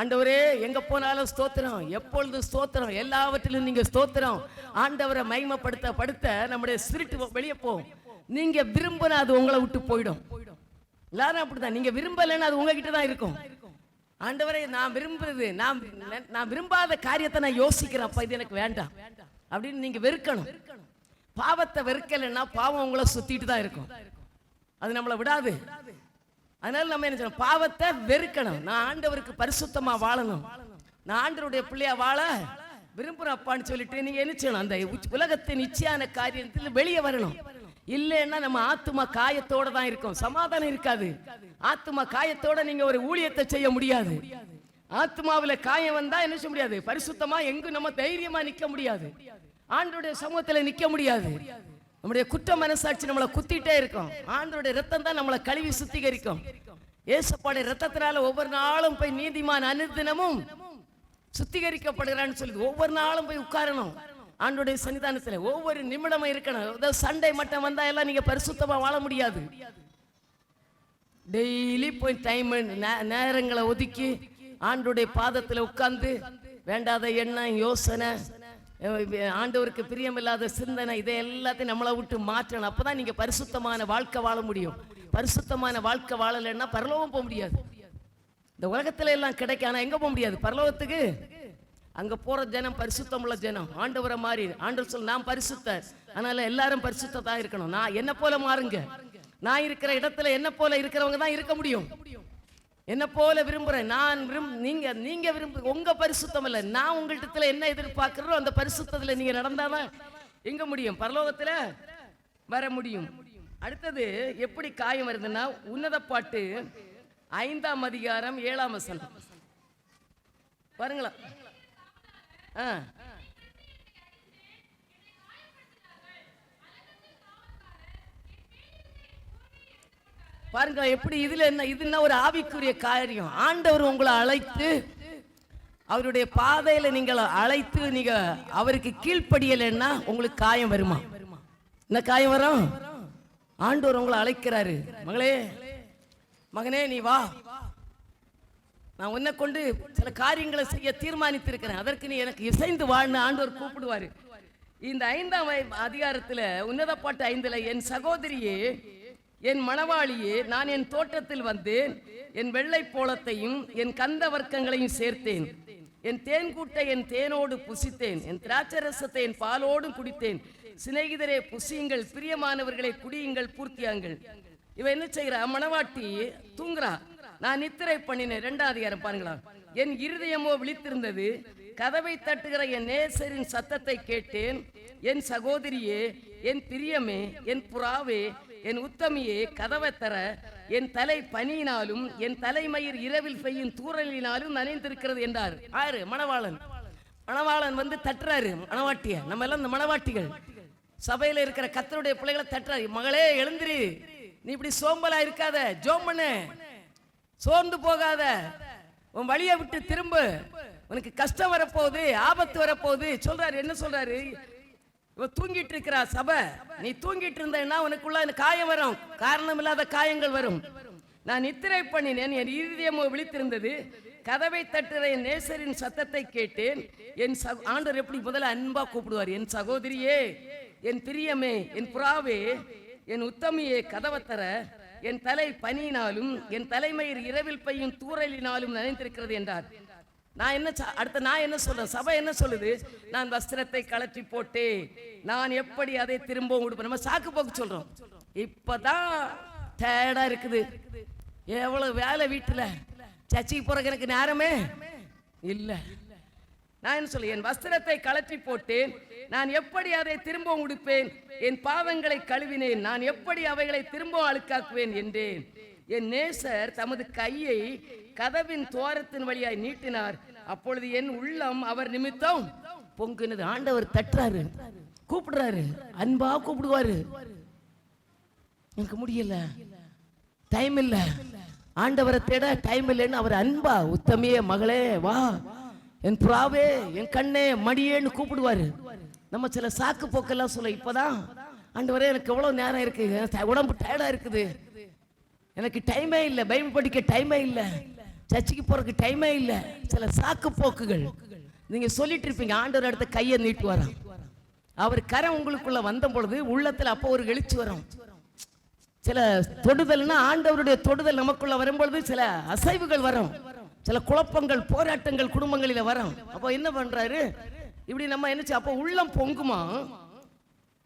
A: ஆண்டவரே, எங்க போனாலும் ஸ்தோத்திரம், எப்பொழுதும் ஸ்தோத்திரம், எல்லாவற்றிலும் நீங்க ஸ்தோத்திரம். ஆண்டவரை மகிமைப்படுத்த நம்முடைய ஸ்பிரிட் வெளியே போகும். நீங்க விரும்பினா அது உங்களை விட்டு போயிடும். எல்லாரும் அப்படிதான். நீங்க விரும்பலைன்னா அது உங்ககிட்ட தான் இருக்கும். ஆண்டவரே, நான் விரும்புறது, நான் விரும்பாத காரியத்தை நான் யோசிக்கிறேன், அப்ப இது எனக்கு வேண்டாம் அப்படின்னு நீங்க வெறுக்கணும். பாவத்தை வெறுக்கலைன்னா பாவம் உங்களை சுத்திட்டு தான் இருக்கும், அது நம்மளை விடாது. அதனால நம்ம என்ன செய்யணும், பாவத்தை வெறுக்கணும். நான் ஆண்டவருக்கு பரிசுத்தமா வாழணும், நான் ஆண்டவருடைய பிள்ளையா வாழ விரும்புறேன் அப்பான்னு சொல்லிட்டு நீங்க என்ன செய்யணும், அந்த உலகத்தின் இச்சையான காரியத்தில் வெளியே வரணும். இல்லைன்னா நம்ம ஆத்துமா காயத்தோட தான் இருக்கும், சமாதானம் இருக்காது. ஆத்துமா காயத்தோட நீங்க ஒரு ஊழியத்தை செய்ய முடியாது. ஆத்மாவில காயம் வந்தா என்ன செய்ய முடியாது? பரிசுத்தமா எங்கும் நம்ம தைரியமா நிக்க முடியாது. ஆண்டவருடைய சமூகத்துல நிக்க முடியாது. நம்முடைய குற்ற மனசாட்சி நம்மளை குத்திட்டே இருக்கும். ஆண்டவருடைய ரத்தம் தான் நம்மளை கழுவி சுத்திகரிக்கும். இயேசுவோட ரத்தத்தினால ஒவ்வொரு நாளும் போய் நீதிமான் அனுதினமும் சுத்திகரிக்கப்படுகிறான்னு சொல்லுது. ஒவ்வொரு நாளும் போய் உட்காரணும் ஆண்டவருடைய சன்னிதானத்துல, ஒவ்வொரு நிமிடமும் இருக்கணும். சண்டை மட்டும் வந்தா எல்லாம் நீங்க பரிசுத்தமா வாழ முடியாது. டெய்லி போய் டைம் நேரங்களை ஒதுக்கி ஆண்டவருடைய பாதத்துல உட்கார்ந்து வேண்டாத எண்ணம், யோசனை, ஆண்டவருக்கு பிரியமில்லாத சிந்தனை, இதை எல்லாத்தையும் நம்மளை விட்டு மாற்றணும். அப்பதான் நீங்க பரிசுத்தமான வாழ்க்கை வாழ முடியும். பரிசுத்தமான வாழ்க்கை வாழலைன்னா பரலோகம் போக முடியாது. இந்த உலகத்துல எல்லாம் கிடைக்கும், ஆனா எங்க போக முடியாது? பரலோகத்துக்கு. அங்க போற ஜனம் பரிசுத்தம் உள்ள ஜனம். ஆண்டவரை மாறி ஆண்டவர் சொல்ல, நான் பரிசுத்தர், அதனால எல்லாரும் பரிசுத்ததான் இருக்கணும். நான் என்ன போல மாறுங்க. நான் இருக்கிற இடத்துல என்ன போல இருக்கிறவங்க தான் இருக்க முடியும். என்ன போல விரும்புறேன் நான் நீங்க விரும்பு உங்க பரிசுத்தம் இல்ல, நான் உங்கள்கிட்ட என்ன எதிர்பார்க்கிறோம் அந்த பரிசுத்தத்துல நீங்க நடந்தாதான் எங்க முடியும்? பரலோகத்துல வர முடியும். அடுத்தது எப்படி காயம் வருதுன்னா, உன்னத பாட்டு 5ஆம் அதிகாரம் 7ஆம் வசனம் பாருங்களா. பாருங்க எப்படி இதுல என்ன, இது என்ன ஒரு ஆவிக்குரிய காரியம். ஆண்டவர் உங்களை அழைத்து அவருடைய பாதையில நீங்கள் அழைத்து நீங்க அவருக்கு கீழ்ப்படியலைன்னா உங்களுக்கு காயம் வருமா? என்ன காயம் வரும்? ஆண்டவர் உங்களை அழைக்கிறாரு, மகளே மகனே நீ வா, நான் உன்னை கொண்டு சில காரியங்களை செய்ய தீர்மானித்திருக்கிறேன், அதற்கு நீ எனக்கு இசைந்து வாழ்னு ஆண்டவர் கூப்பிடுவாரு. இந்த 5ஆம் அதிகாரத்துல உன்னத பாட்டு 5ல, என் சகோதரியே என் மணவாளியே, நான் என் தோட்டத்தில் வந்தேன், என் வெள்ளை போளத்தையும் என் கந்த வர்க்கங்களையும் சேர்த்தேன், என் தேன்கூட்டை என் தேனோடு புசித்தேன், என் திராட்சரசத்தை என் பாலோடு குடித்தேன். சிநேகிதரே புசியுங்கள், பிரியமானவர்களை குடியுங்கள், பூர்த்தியாங்கள். இவ என்ன செய்கிறா? மணவாட்டி தூங்குறா. நான் நித்திரை பண்ணினேன். 2ஆம் அதிகாரம் பாருங்களா. என் இருதயமோ விழித்திருந்தது, கதவை தட்டுகிற என் நேசரின் சத்தத்தை கேட்டேன். என் சகோதரியே, என் பிரியமே, என் புறாவே, என் உத்தமியே, கதவை தர. என் தலை பனியினாலும் என் தலைமயிர் இரவில் பெய்யும் தூறலினாலும் நனைந்திருக்கிறது என்றார். ஆறு மணவாளன். மணவாளன் வந்து தட்டுறாரு மணவாட்டிய. நம்ம எல்லாம் இந்த மணவாட்டிகள் சபையில இருக்கிற கர்த்தருடைய பிள்ளைகளை தட்டுறாரு. மகளே எழுந்திரு, நீ இப்படி சோம்பலா இருக்காத, ஜோம் பண்ணு, சோர்ந்து போகாத, உன் வழியை விட்டு திரும்ப, உனக்கு கஷ்டம் வரப்போகுது, ஆபத்து வரப்போகுது சொல்றாரு. என்ன சொல்றாரு? இவ தூங்கிட்டு இருக்கிறா சபை, நீ தூங்கிட்டு இருந்தேன்னா உனக்குள்ள காயம் வரும், காரணம் இல்லாத காயங்கள் வரும். நான் நித்திரை பண்ணினேன், என் இருதயமோ விழித்திருந்தது, கதவை தட்டுற என் நேசரின் சத்தத்தை கேட்டேன். என் ஆண்டவர் எப்படி முதல்ல அன்பா கூப்பிடுவார். என் சகோதரியே, என் பிரியமே, என் புறாவே, என் உத்தமியே, கதவை தர. என் தலை பனியினாலும் என் தலைமயிர் இரவில் பெய்யும் தூறலினாலும் நனைந்திருக்கிறது என்றார். நான் என்ன அடுத்த நான் என்ன சொல்றேன்? சபை என்ன சொல்லுது? நான் வஸ்திரத்தை கழற்றி போட்டே, நான் எப்படி அதை திரும்பவும் உடுப்பேன். நம்ம சாக்கு போக்கு சொல்றோம். இப்பதான் டயர்டா இருக்குது, எவ்வளவு வேலை வீட்டுல, சர்ச்சைக்கு போறதுக்கு எனக்கு நேரமே இல்ல. நான் என்ன சொல்ல? என் வஸ்திரத்தை கழற்றி போட்டேன், நான் எப்படி அதை திரும்பவும் உடுப்பேன். என் பாவங்களை கழுவினேன், நான் எப்படி அவைகளை திரும்பவும் அழுக்காக்குவேன் என்றேன். என் நேசர் தமது கையை கதவின் துவாரத்தின் வழியாய் நீட்டினார். அப்பொழுது என் உள்ளம் அவர் நிமித்தம் பொங்குனது. ஆண்டவர் தட்டுறாரு, கூப்பிடுறாரு, அன்பா கூப்பிடுவாரு. எனக்கு முடியல, டைம் இல்ல, ஆண்டவரை தேட டைம் இல்லைன்னு அவர் அன்பா, உத்தமியே, மகளே வா, என் புறாவே, என் கண்ணே, மடியேன்னு கூப்பிடுவாரு. நம்ம சில சாக்கு போக்கெல்லாம் சொல்ல, இப்பதான் ஆண்டவரே எனக்கு எவ்வளவு நேரம் இருக்கு, உடம்பு டயர்டா இருக்குது, எனக்கு டைமே இல்லை, பைபிள் படிக்க டைமே இல்லை, சர்ச்சுக்கு போறதுக்கு டைமே இல்லை, சில சாக்கு போக்குகள் நீங்க சொல்லிட்டு இருப்பீங்க. ஆண்டவர் அடுத்த கையை நீட்டு வரோம். அவர் கரம் உங்களுக்குள்ள வந்த பொழுது உள்ளத்துல அப்போ ஒரு எழுச்சி வரும். சில தொடுதல்னா ஆண்டவருடைய தொடுதல் நமக்குள்ள வரும்பொழுது சில அசைவுகள் வரும், சில குழப்பங்கள், போராட்டங்கள் குடும்பங்களில வரும். அப்போ என்ன பண்றாரு? இப்படி நம்ம என்ன, அப்போ உள்ளம் பொங்குமா.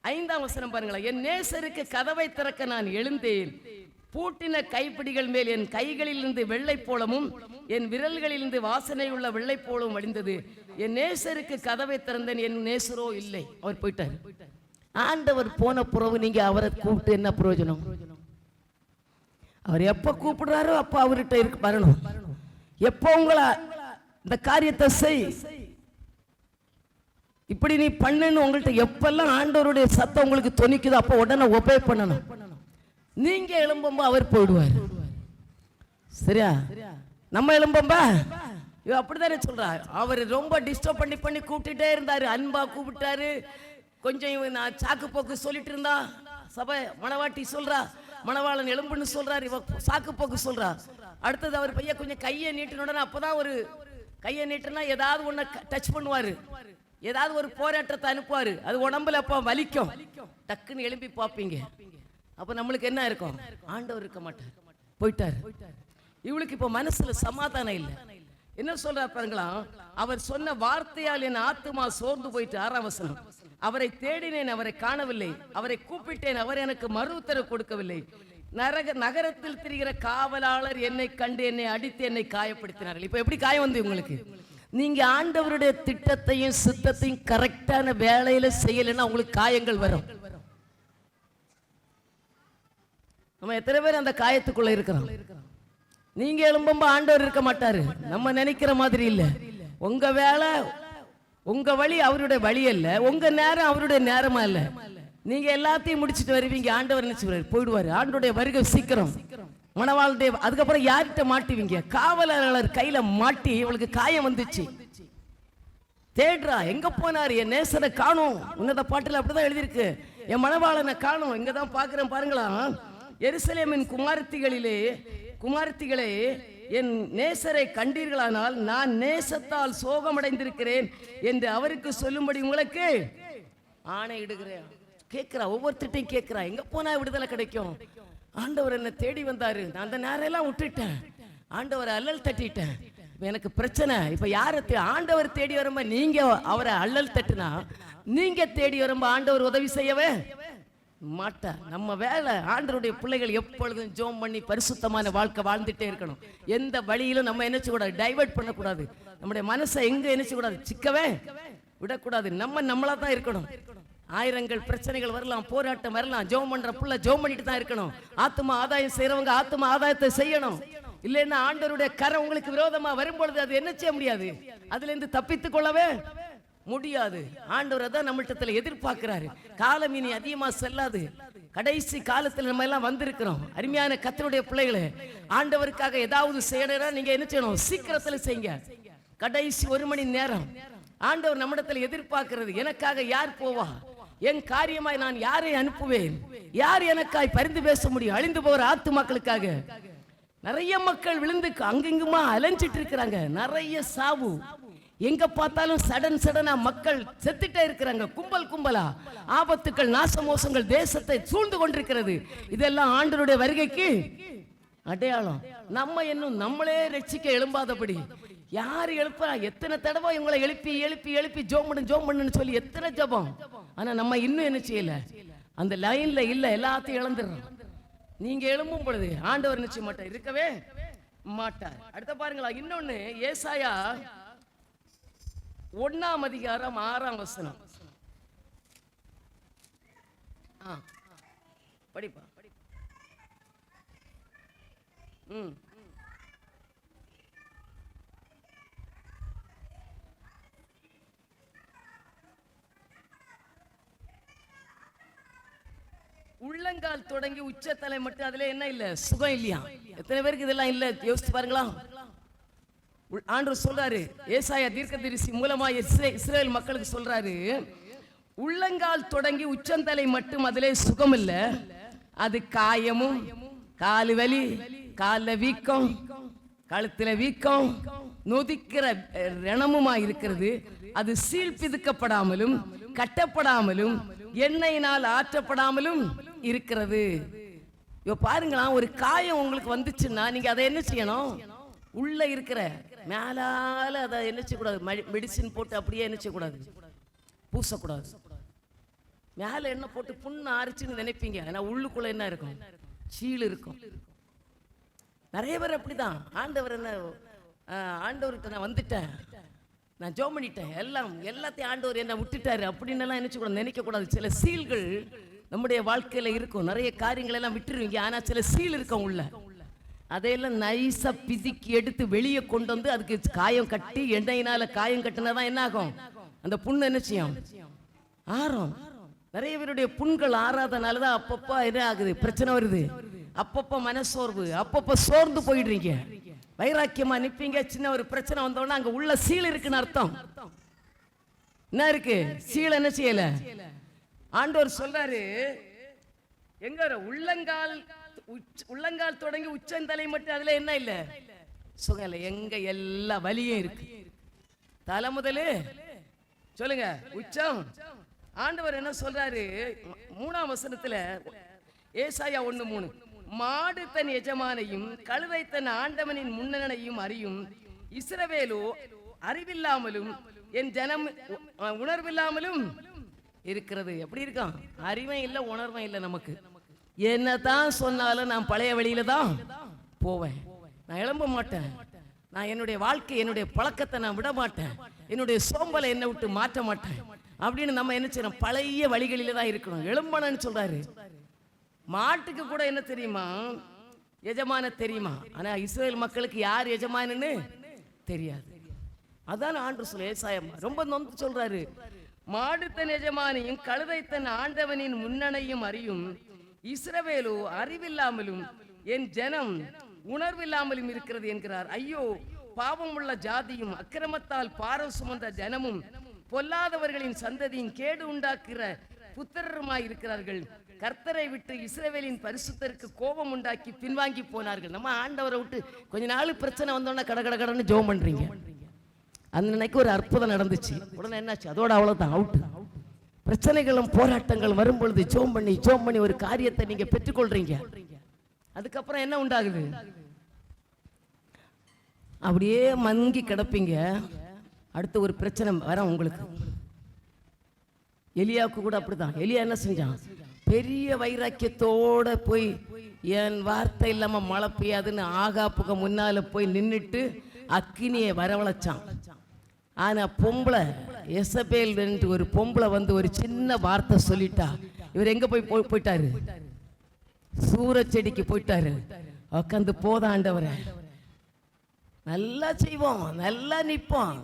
A: 5ஆம் வசனம் பாருங்களேன். என் நேசருக்கு கதவை திறக்க நான் எழுந்தேன், பூட்டின கைப்பிடிகள் மேல் என் கைகளிலிருந்து வெள்ளை போலமும் என் விரல்களிலிருந்து வாசனை உள்ள வெள்ளை போலவும் வழிந்தது. என் நேசருக்கு கதவை திறந்தேன், என் நேசரோ இல்லை. அவர் போயிட்டார். ஆண்டவர் போன பிறகு நீங்க அவரை கூப்பிட்டு என்ன பிரயோஜனம்? அவர் எப்ப கூப்பிடுறாரோ அப்ப அவர்கிட்ட வரணும். எப்போ உங்களை இந்த காரியத்தை செய், இப்படி நீ பண்ணுன்னு உங்கள்கிட்ட எப்பெல்லாம் ஆண்டவருடைய சத்தம் உங்களுக்கு தொனிக்குதோ அப்போ உடனே ஒபே பண்ணணும். நீங்க எழும்பும்போது அவர் போயிடுவார். சரியா? நம்ம எழும்பும்பா அப்படித்தானே சொல்றாரு. அவர் ரொம்ப டிஸ்டர்ப் பண்ணி கூப்பிட்டுட்டே இருந்தாரு. அன்பா கூப்பிட்டாரு. கொஞ்சம் நான் சாக்கு போக்கு சொல்லிட்டு இருந்தா, சபை மணவாட்டி சொல்றா, மணவாளன் எலும்புன்னு சொல்றாரு, இவ சாக்கு போக்கு சொல்றா. அடுத்தது அவர் பையன் கொஞ்சம் கையை நீட்டின அப்பதான் ஒரு கையை நீட்டினா ஏதாவது ஒண்ணு டச் பண்ணுவாரு, ஏதாவது ஒரு போராட்டத்தை அனுப்புவாரு. அது உடம்புல அப்ப வலிக்கும். டக்குன்னு எழுப்பி பார்ப்பீங்க. அப்ப நம்மளுக்கு என்ன இருக்கும்? ஆண்டவர் இருக்க மாட்டார், போயிட்டாரு. இவளுக்கு இப்ப மனசுல சமாதானம் இல்லை. என்ன சொல்றார் பாருங்களா? அவர் சொன்ன வார்த்தையால் என் ஆத்துமா சோர்ந்து போயிட்டு. 6ஆம் வசனம். அவரை தேடினேன், அவரை காணவில்லை. அவரை கூப்பிட்டேன், அவர் எனக்கு மறு உத்தரவு கொடுக்கவில்லை. நகரத்தில் திரிகிற காவலாளர் என்னை கண்டு என்னை அடித்து என்னை காயப்படுத்தினார்கள். இப்ப எப்படி காயம் வந்து உங்களுக்கு? நீங்க ஆண்டவருடைய திட்டத்தையும் சித்தத்தையும் கரெக்டான வேலையில செய்யலைன்னா உங்களுக்கு காயங்கள் வரும். நம்ம எத்தனை பேர் அந்த காயத்துக்குள்ள இருக்கிறோம்? நீங்க எழும்பும்போ ஆண்டவர் இருக்க மாட்டாரு. நம்ம நினைக்கிற மாதிரி இல்ல. உங்க வேலை, உங்க வழி அவருடைய வழி அல்ல, உங்க நேரம் அவருடைய நேரமா இல்ல. நீங்க எல்லாத்தையும் முடிச்சுட்டு வருவீங்க, ஆண்டவர் நினைச்சு போயிடுவாரு. ஆண்டோடைய வருகை சீக்கிரம். மணவாளுடைய அதுக்கப்புறம் யார்கிட்ட மாட்டுவீங்க? காவலாளர் கையில மாட்டி இவளுக்கு காயம் வந்துச்சு. தேடுறா, எங்க போனாரு? என் நேசரை காணும். உன்னத பாட்டுல அப்படிதான் எழுதியிருக்கு, என் மணவாளனை காணும். இங்கதான் பாக்குறேன் பாருங்களா. எருசலேமின் குமாரத்திகளே, என் நேசரை கண்டீர்களானால் நான் நேசத்தால் சோகமடைந்திருக்கிறேன் என்று அவருக்கு சொல்லும்படி உங்களுக்கு ஆணையிடுகிறேன். கேட்கிறா, ஒவ்வொருத்திட்டையும் கேட்கிறா, எங்க போனா விடுதலை கிடைக்கும்? ஆண்டவர் என்ன தேடி வந்தாரு, நான் அந்த நேரம் எல்லாம் விட்டுட்டேன், ஆண்டவரை அல்லல் தட்டிட்டேன், எனக்கு பிரச்சனை. இப்ப யார ஆண்டவர் தேடி வரும்ப? நீங்க அவரை அல்லல் தட்டுனா, நீங்க தேடி வரும்ப ஆண்டவர் உதவி செய்யவே மாட்டா. நம்ம வேலை ஆண்டவருடைய பிள்ளைகள் எப்பொழுதும் ஜோம் பண்ணி பரிசுத்தமான வாழ்க்கை வாழ்ந்துட்டே இருக்கணும். எந்த வழியிலும் நம்ம என்ன செய்யக்கூடாது? டைவர்ட் பண்ணக்கூடாது. நம்முடைய மனசை எங்க என்ன செய்யக்கூடாது? சிக்கவே விடக்கூடாது. நம்மளா தான் இருக்கணும். ஆயிரங்கள் பிரச்சனைகள் வரலாம், போராட்டம் வரலாம், ஜோம் பண்ற புள்ள ஜோம் பண்ணிட்டு தான் இருக்கணும். ஆத்மா ஆதாயம் செய்யறவங்க ஆத்மா ஆதாயத்தை செய்யணும். இல்லைன்னா ஆண்டவருடைய கரை உங்களுக்கு விரோதமா வரும்பொழுது அது என்ன செய்ய முடியாது, அதுல இருந்து தப்பித்துக் கொள்ளவே முடியாது. ஆண்டவர் தான் நம்மள்கிட்ட எதிர்பார்க்கிறாரு. காலம் இனி அதிகமா செல்லாது. கடைசி காலத்தில் நம்ம எல்லாம் வந்திருக்கிறோம். அருமையான கர்த்தருடைய பிள்ளைகளே, ஆண்டவருக்காக ஏதாவது செய்யணும்னா நீங்க என்ன செய்யணும்? சீக்கிரத்தில் செய்யுங்க. கடைசி 1 மணி நேரம் ஆண்டவர் நம்மிடத்தில் எதிர்பார்க்கிறது. எனக்காக யார் போவா? என் காரியமாய் நான் யாரை அனுப்புவேன்? யார் எனக்காய் பரிந்து பேச முடியும்? அழிந்து போகிற ஆத்துமாக்களுக்காக நிறைய மக்கள் விழுந்து அங்கெங்குமா அலைஞ்சிட்டு இருக்கிறாங்க. நிறைய சாவு, எங்க பார்த்தாலும் சடனா மக்கள் செத்துட்டே இருக்கிறாங்க. கும்பலா ஆபத்துக்கள், நாசமோசங்கள் தேசத்தை சூழ்ந்து கொண்டிருக்கிறது. இதெல்லாம் ஆண்டவருடைய வருகைக்கு அடையாளம். நம்ம இன்னும் நம்மளே ரட்சிக்க எழும்பாதபடி யாரு எழுப்பா? எத்தனை தடவை இவங்களை எழுப்பி எழுப்பி எழுப்பி ஜோம் பண்ணுன்னு சொல்லி எத்தனை ஜபம். ஆனா நம்ம இன்னும் என்ன செய்யல? அந்த லைன்ல இல்ல, எல்லாத்தையும் இழந்துடுறோம். நீங்க எழும்பும் பொழுது ஆண்டவர் நிச்சய மாட்டார், இருக்கவே மாட்டார். அடுத்த பாருங்களா, இன்னொன்னு ஏசாயா 1ஆம் அதிகாரம் 6ஆம் வசனம். படிப்பா. உள்ளங்கால் தொடங்கி உச்சத்தலை மட்டும் அதுல என்ன இல்ல? சுகம் இல்லையா? எத்தனை பேருக்கு இதெல்லாம் இல்ல? யோசிச்சு பாருங்களா. ஆண்டவர் சொல்றாரு, ஏசாயா தீர்க்கதரிசி மூலமா இஸ்ரேல் மக்களுக்கு சொல்றாரு, உள்ளங்கால் தொடங்கி உச்சந்தலை மட்டும் அதிலே சுகம் இல்ல, அது காயமும், காலு வலி, கால வீக்கம், கழுத்துல வீக்கம், நொதிக்கிற ரணமுமா இருக்கிறது. அது சீல் பிதுக்கப்படாமலும் கட்டப்படாமலும் எண்ணெயினால் ஆற்றப்படாமலும் இருக்கிறது. பாருங்களா, ஒரு காயம் உங்களுக்கு வந்துச்சுன்னா நீங்க அதை என்ன செய்யணும்? உள்ள இருக்கிற மேலால அதை என்ன செய்யக்கூடாது? மெடிசின் போட்டு அப்படியே என்ன செய்யக்கூடாது? பூசக்கூடாது. மேல என்ன போட்டு புண்ணு ஆரிச்சுன்னு நினைப்பீங்க. ஆனா உள்ளுக்குள்ள என்ன இருக்கும்? சீல் இருக்கும். நிறைய பேர் அப்படிதான். ஆண்டவர் என்ன, ஆண்டவர்கிட்ட நான் வந்துட்டேன், நான் ஜோம் பண்ணிட்டேன், எல்லாத்தையும் ஆண்டவர் என்ன விட்டுட்டாரு அப்படின்னு எல்லாம் என்ன நினைக்க கூடாது. சில சீல்கள் நம்முடைய வாழ்க்கையில இருக்கும். நிறைய காரியங்கள் எல்லாம் விட்டுருவீங்க, ஆனா சில சீல் இருக்கும் உள்ள. அதையெல்லாம் நைஸா பிதிக்கி எடுத்து வெளியே கொண்டு வந்து அதுக்கு காயம் கட்டி எண்ணெயினால காயம் கட்டினாதான் என்ன ஆகும்? அந்த புண்ணு என்ன செய்யும்? ஆறும். நிறைய பேருடைய புண்கள் ஆறாதனாலதான் அப்பப்ப என்ன ஆகுது? பிரச்சனை வருது. அப்பப்ப மனசோர்வு, அப்பப்ப சோர்ந்து போயிடுறீங்க. வைராக்கியமா நிப்பீங்க, சின்ன ஒரு பிரச்சனை வந்தோன்னா அங்க உள்ள சீல் இருக்குன்னு அர்த்தம். என்ன இருக்கு? சீல் என்ன செய்யல? ஆண்டவர் சொல்றாரு, எங்க உள்ளங்கால் தொடங்கி உச்சந்தலை மட்டும் அதுல என்ன இல்ல? சுகம் இல்ல. எங்க எல்லா வலியும் இருக்கு. தலை முதலு சொல்லுங்க உச்சம். ஆண்டவர் என்ன சொல்றாரு? 3ஆம் வசனத்துல ஏசாயா 1:3, மாடு தன் எஜமானையும் கழுதை தன் ஆண்டவனின் முன்னணையும் அறியும், இஸ்ரவேலோ அறிவில்லாமலும் என் ஜனம் உணர்வில்லாமலும் இருக்கிறது. எப்படி இருக்கான்? அறிவும் இல்லை, உணர்வும் இல்லை. நமக்கு என்னதான் சொன்னாலும் நான் பழைய வழியில தான் போவேன். நான் எழும்ப மாட்டேன். நான் என்னுடைய வாழ்க்கை, என்னுடைய பழக்கத்தை நான் விட மாட்டேன். என்னுடைய சோம்பலை என்னை விட்டு மாற்ற மாட்டேன் அப்படின்னு நம்ம என்ன செய்யணும்? பழைய வழிகளில தான் இருக்கணும். எழும்பணும்னு சொல்றாரு. மாட்டுக்கு கூட என்ன தெரியுமா? எஜமான தெரியுமா? ஆனா இஸ்ரேல் மக்களுக்கு யார் எஜமானன்னு தெரியாது. அதான் ஆண்டவர் சொல்ல ஏசாயா ரொம்ப நொந்து சொல்றாரு, மாடு தன் எஜமானையும் கழுதை தன் ஆண்டவனின் முன்னணையும் அறியும், இஸ்ரவேலோ அறிவில்லாமலும் என் ஜனம் உணர்வில்லாமலும் இருக்கிறது என்கிறார். ஐயோ, பாவம் உள்ள ஜாதியும் அக்கிரமத்தால் பாரம் சுமந்த ஜனமும் பொல்லாதவர்களின் சந்ததியும் கேடு உண்டாக்குற புத்திரருமாய் இருக்கிறார்கள். கர்த்தரை விட்டு இஸ்ரவேலின் பரிசுத்தருக்கு கோபம் உண்டாக்கி பின்வாங்கி போனார்கள். நம்ம ஆண்டவரை விட்டு கொஞ்ச நாள் பிரச்சனை வந்தோன்னா கடன்னு ஜெபம் பண்றீங்க. அன்னைக்கு ஒரு அற்புதம் நடந்துச்சு, உடனே என்னாச்சு? அதோட அவ்வளவுதான், அவுட். பிரச்சனைகளும் போராட்டங்கள் வரும்பொழுது ஜெபம் பண்ணி ஒரு காரியத்தை நீங்க பெற்றுக்கொள்றீங்க. அதுக்கப்புறம் என்ன உண்டாகுது? அப்படியே மங்கி கிடப்பீங்க. அடுத்து ஒரு பிரச்சனை வர உங்களுக்கு. எலியாவுக்கு கூட அப்படிதான். எலியா என்ன செஞ்சான்? பெரிய வைராக்கியத்தோட போய் என் வார்த்தை இல்லாம மழை பெய்யாதுன்னு ஆகாப்புக்கு முன்னால போய் நின்றுட்டு அக்கினியை வரவழைச்சான். ஆனா பொம்பளை எசபேல் என்று ஒரு பொம்பளை வந்து ஒரு சின்ன வார்த்தை சொல்லிட்டா. இவர் எங்க போயிட்டாரு? சூரச்செடிக்கு போயிட்டாரு. உட்காந்து போதா ஆண்டவரே, நல்லா செய்வோம், நல்லா நிற்போம்,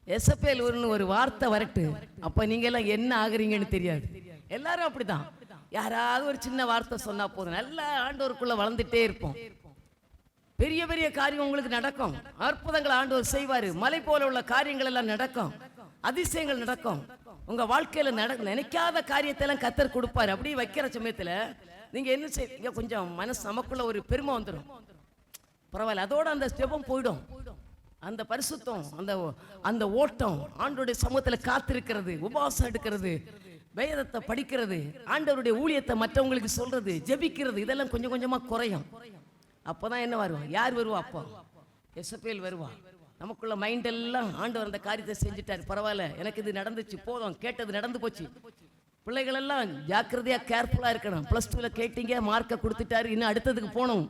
A: எசபேல் ஒரு வார்த்தை வரட்டு, அப்ப நீங்க எல்லாம் என்ன ஆகுறீங்கன்னு தெரியாது. எல்லாரும் அப்படிதான். யாராவது ஒரு சின்ன வார்த்தை சொன்னா போதும், நல்லா ஆண்டவருக்குள்ள வளர்ந்துட்டே இருப்போம். பெரிய பெரிய காரியம் உங்களுக்கு நடக்கும். அற்புதங்கள் ஆண்டவர் செய்வாரு. மலை போல உள்ள காரியங்கள் எல்லாம் நடக்கும். அதிசயங்கள் நடக்கும். உங்க வாழ்க்கையில நினைக்காத காரியத்தை எல்லாம் கர்த்தர் கொடுப்பாரு. அப்படியே வைக்கிற சமயத்துல நீங்க என்ன செய்வீங்க? கொஞ்சம் மனசு நமக்குள்ள ஒரு பெருமை வந்துடும். பரவாயில்ல, அதோட அந்த ஸ்டெப்பும் போயிடும். அந்த பரிசுத்தம், அந்த ஓட்டம், ஆண்டவருடைய சமூகத்துல காத்திருக்கிறது, உபவாசம் எடுக்கிறது, வேதத்தை படிக்கிறது, ஆண்டவருடைய ஊழியத்தை மற்றவங்களுக்கு சொல்றது, ஜெபிக்கிறது, இதெல்லாம் கொஞ்சம் கொஞ்சமா குறையும். அப்போதான் என்ன வருவா? யார் வருவா? அப்போ எசபேல் வருவா. நமக்குள்ள மைண்ட் எல்லாம் ஆண்டவர் அந்த காரியத்தை செஞ்சுட்டாரு. பரவாயில்ல, எனக்கு இது நடந்துச்சு, போதும், கேட்டது நடந்து போச்சு. பிள்ளைகள் எல்லாம் ஜாக்கிரதையா கேர்ஃபுல்லா இருக்கணும். +2ல கேட்டீங்க, மார்க்கை கொடுத்துட்டாரு, இன்னும் அடுத்ததுக்கு போகணும்.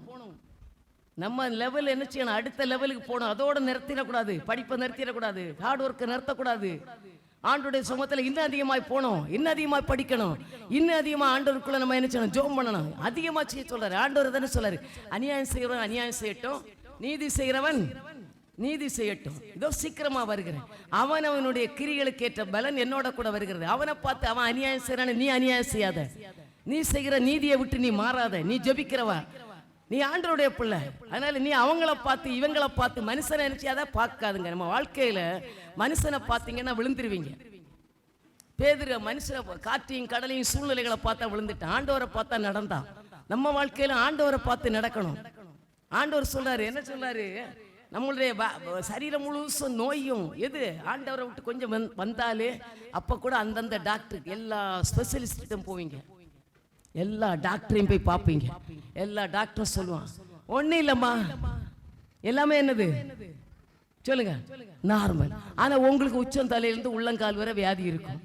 A: நம்ம லெவல் என்ன செய்யணும்? அடுத்த லெவலுக்கு போகணும். அதோட நிறுத்திடக்கூடாது, படிப்பை நிறுத்திடக்கூடாது, ஹார்ட் ஒர்க்கை நிறுத்தக்கூடாது. ஆண்டோடைய சமூகத்துல இன்னும் அதிகமாய் போகணும், இன்னும் அதிகமாய் படிக்கணும், இன்னும் அதிகமா ஆண்டவருக்குள்ள நம்ம என்ன செய்யணும்? ஜெபம் பண்ணணும். அதிகமா செய்ய சொல்றாரு ஆண்டவர். தானே சொல்றாரு, அநியாயம் செய்யறவன் அநியாயம் செய்யட்டும், நீதி செய்கிறவன் நீதி செய்யட்டும், இதோ சீக்கிரமா வருகிறேன், அவனுடைய கிரிகளுக்கு ஏற்ற பலன் என்னோட கூட வருகிறது. அவனை பார்த்து அவன் அநியாயம் செய்யறான்னு நீ அநியாயம் செய்யாத, நீ செய்கிற நீதியை விட்டு நீ மாறாத, நீ ஜெபிக்கிறவா, நீ ஆண்டவருடைய பிள்ளை. அதனால நீ அவங்கள பார்த்து இவங்களை பார்த்து மனுஷனை நினைச்சாத பார்க்காதுங்க. நம்ம வாழ்க்கையில மனுஷனை பார்த்தீங்கன்னா விழுந்துருவீங்க. பேதுரு மனுஷனை, காற்றையும் கடலையும் சூழ்நிலைகளை பார்த்தா விழுந்துட்டான், ஆண்டவரை பார்த்தா நடந்தான். நம்ம வாழ்க்கையில ஆண்டவரை பார்த்து நடக்கணும். ஆண்டவர் சொல்றாரு, என்ன சொல்றாரு? நம்மளுடைய சரீரம் முழுசும் நோயும் எது? ஆண்டவரை விட்டு கொஞ்சம் வந்தாலே அப்ப கூட அந்தந்த டாக்டர், எல்லா ஸ்பெஷலிஸ்டும் போவீங்க, எல்லா டாக்டரையும் போய் பார்ப்பீங்க. எல்லா டாக்டரும் சொல்லுவான், ஒன்னும் இல்லம்மா, எல்லாமே என்னது சொல்லுங்க, நார்மல். ஆனா உங்களுக்கு உச்சம் தலையிலிருந்து உள்ளங்கால் வரை வியாதி இருக்கும்.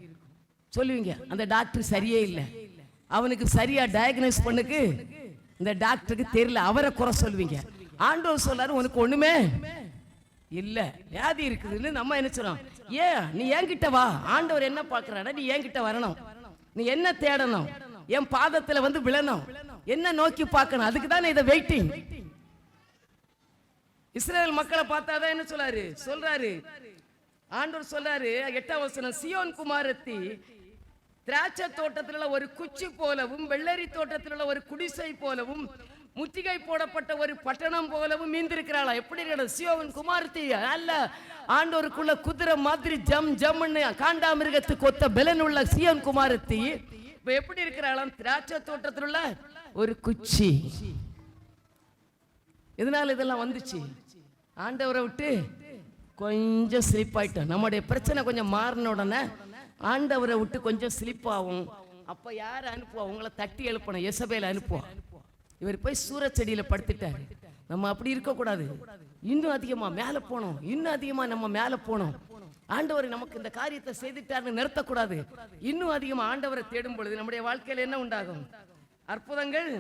A: சொல்லுவீங்க, அந்த டாக்டர் சரியே இல்லை, அவனுக்கு சரியா டயக்னோஸ் பண்ணுக்கு இந்த டாக்டருக்கு தெரியல, அவரை குறை சொல்லுவீங்க. ஆண்டவர் சொல்றாரு, உனக்கு ஒண்ணுமே இல்ல, வியாதி இருக்குதுன்னு. நம்ம என்ன சொல்றோம்? ஏன் நீ என்கிட்ட வா, ஆண்டவர் என்ன பார்க்கறாடா, நீ என்கிட்ட வரணும், நீ என்ன தேடணும், என் பாதத்துல வந்து விழணும், என்ன நோக்கி பார்க்கணும், அதுக்கு தான் இதை வெயிட்டிங். இஸ்ரவேல் மக்களை பார்த்தாதான் என்ன சொல்றாரு ஆண்டவர் சொல்றாரு 8ஆம் வசனம், சியோன் குமாரத்தி திராட்சை தோட்டத்தில் உள்ள ஒரு குச்சி போலவும் வெள்ளரி தோட்டத்தில் உள்ள ஒரு குடிசை போலவும் முத்திகை போடப்பட்ட ஒரு பட்டணம் போலவும் மீந்திருக்கிறாளா. எப்படி இருக்கிறது சியோன் குமாரத்தி? அல்ல, ஆண்டவருக்குள்ள குதிரை மாதிரி ஜம் ஜம்னு காண்டாமிருகத்துக்கு ஒத்த பெலன் உள்ள சியோன் குமாரத்தி இப்ப எப்படி இருக்கிறாளாம்? திராட்சை தோட்டத்தில் உள்ள ஒரு குச்சி. எதனால இதெல்லாம் வந்துச்சு? ஆண்டவரை விட்டு கொஞ்சம் ஸ்லிப் ஆயிட்டோம். நம்முடைய பிரச்சனை கொஞ்சம் மாறின உடனே ஆண்டவரை விட்டு கொஞ்சம் ஸ்லிப் ஆகும். அப்ப யார் அனுப்புவா? உங்களை தட்டி எழுப்பணும். எசபேல் அனுப்புவா. இவர் போய் சூரச்செடியில படுத்துட்டாரு. நம்ம அப்படி இருக்கக்கூடாது. இன்னும் அதிகமா மேல போனோம், இன்னும் அதிகமா நம்ம மேல போனோம். ஆண்டவர் நமக்கு இந்த காரியத்தை செய்துட்டாருன்னு நிறுத்தக்கூடாது. இன்னும் அதிகமா ஆண்டவரை தேடும் பொழுது நம்முடைய வாழ்க்கையில என்ன உண்டாகும்? அற்புதங்கள்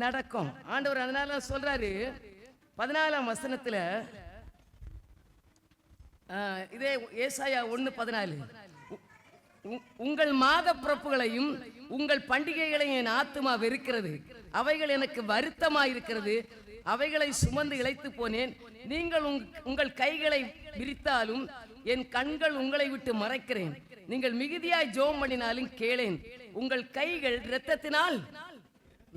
A: நடக்கும். ஆண்டவர் அதனால சொல்றாரு 14ஆம் வசனத்துல, இதே ஏசாயா 1:14, உங்கள் மாத பிறப்புகளையும் உங்கள் பண்டிகைகளையும் என் ஆத்துமா வெறுக்கிறது, அவைகள் எனக்கு வருத்தமாயிருக்கிறது, அவைகளை சுமந்து இழைத்து போனேன். நீங்கள் உங்கள் கைகளை விரித்தாலும் என் கண்கள் உங்களை விட்டு மறைக்கிறேன். நீங்கள் மிகுதியாய் ஜெபம் பண்ணினாலும் கேளேன். உங்கள் கைகள் இரத்தத்தினால்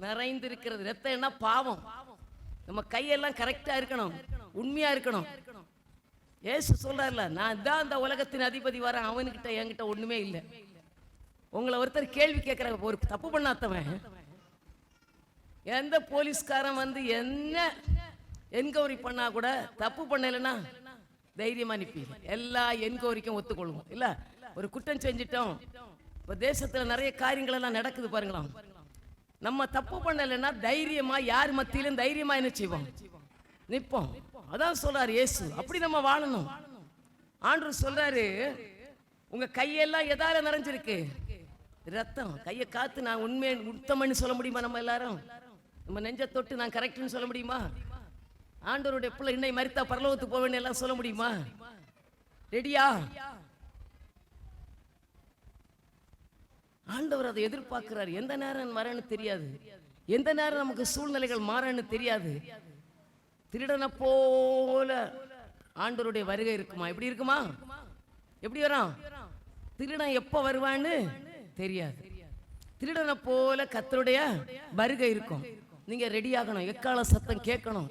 A: நிறைந்திருக்கிறது. ரத்தம் என்ன? பாவம். நம்ம கையெல்லாம் கரெக்டா இருக்கணும், உண்மையா இருக்கணும். ஏசு சொல்றாருல, நான் தான் அந்த உலகத்தின் அதிபதி வரேன், அவனுக்கிட்ட என்கிட்ட ஒண்ணுமே இல்லை. உங்களை ஒருத்தர் கேள்வி கேட்கிற, ஒரு தப்பு பண்ணாதவன் எந்த போலீஸ்காரன் வந்து என்ன என்கொயரி பண்ணா கூட தப்பு பண்ணலைன்னா தைரியமா நிப்பீங்க. எல்லா என்கொயரிக்கும் ஒத்துக்கொள்வோம் இல்ல. ஒரு குற்றம் செஞ்சிட்டோம், இப்ப தேசத்துல நிறைய காரியங்கள் எல்லாம் நடக்குது பாருங்களாம். நம்ம தப்பு பண்ணலைன்னா தைரியமா யார் மத்தியிலும் தைரியமா என்ன செய்வோம்? நிப்போம். அதான் சொல்றாரு இயேசு. அப்படி நம்ம வாழணும். ஆண்டவர் சொல்றாரு, உங்க கையெல்லாம் எதால நிறைஞ்சிருக்கு? ரத்தம். கையை காத்து நான் உண்மையை உத்தமன்னு சொல்ல முடியுமா? நம்ம எல்லாரும் நம்ம நெஞ்ச தொட்டு நான் கரெக்ட்னு சொல்ல முடியுமா? ஆண்டவருடைய பிள்ளை இன்னை மரித்தா பரலோகத்துக்கு போவேன்னு எல்லாம் சொல்ல முடியுமா? ரெடியா? ஆண்டவர் அதை எதிர்பார்க்கிறார். எந்த நேரம் வரேன்னு தெரியாது, எந்த நேரம் நமக்கு சூழ்நிலைகள் மாறன்னு தெரியாது. திருடனை போல ஆண்டவருடைய வருகை இருக்குமா? எப்படி இருக்குமா? எப்படி வரும்? திருடன் எப்ப வருவான்னு தெரியாது. திருடனை போல கர்த்தருடைய வருகை இருக்கும். நீங்க ரெடி ஆகணும். எக்கால சத்தம் கேட்கணும்.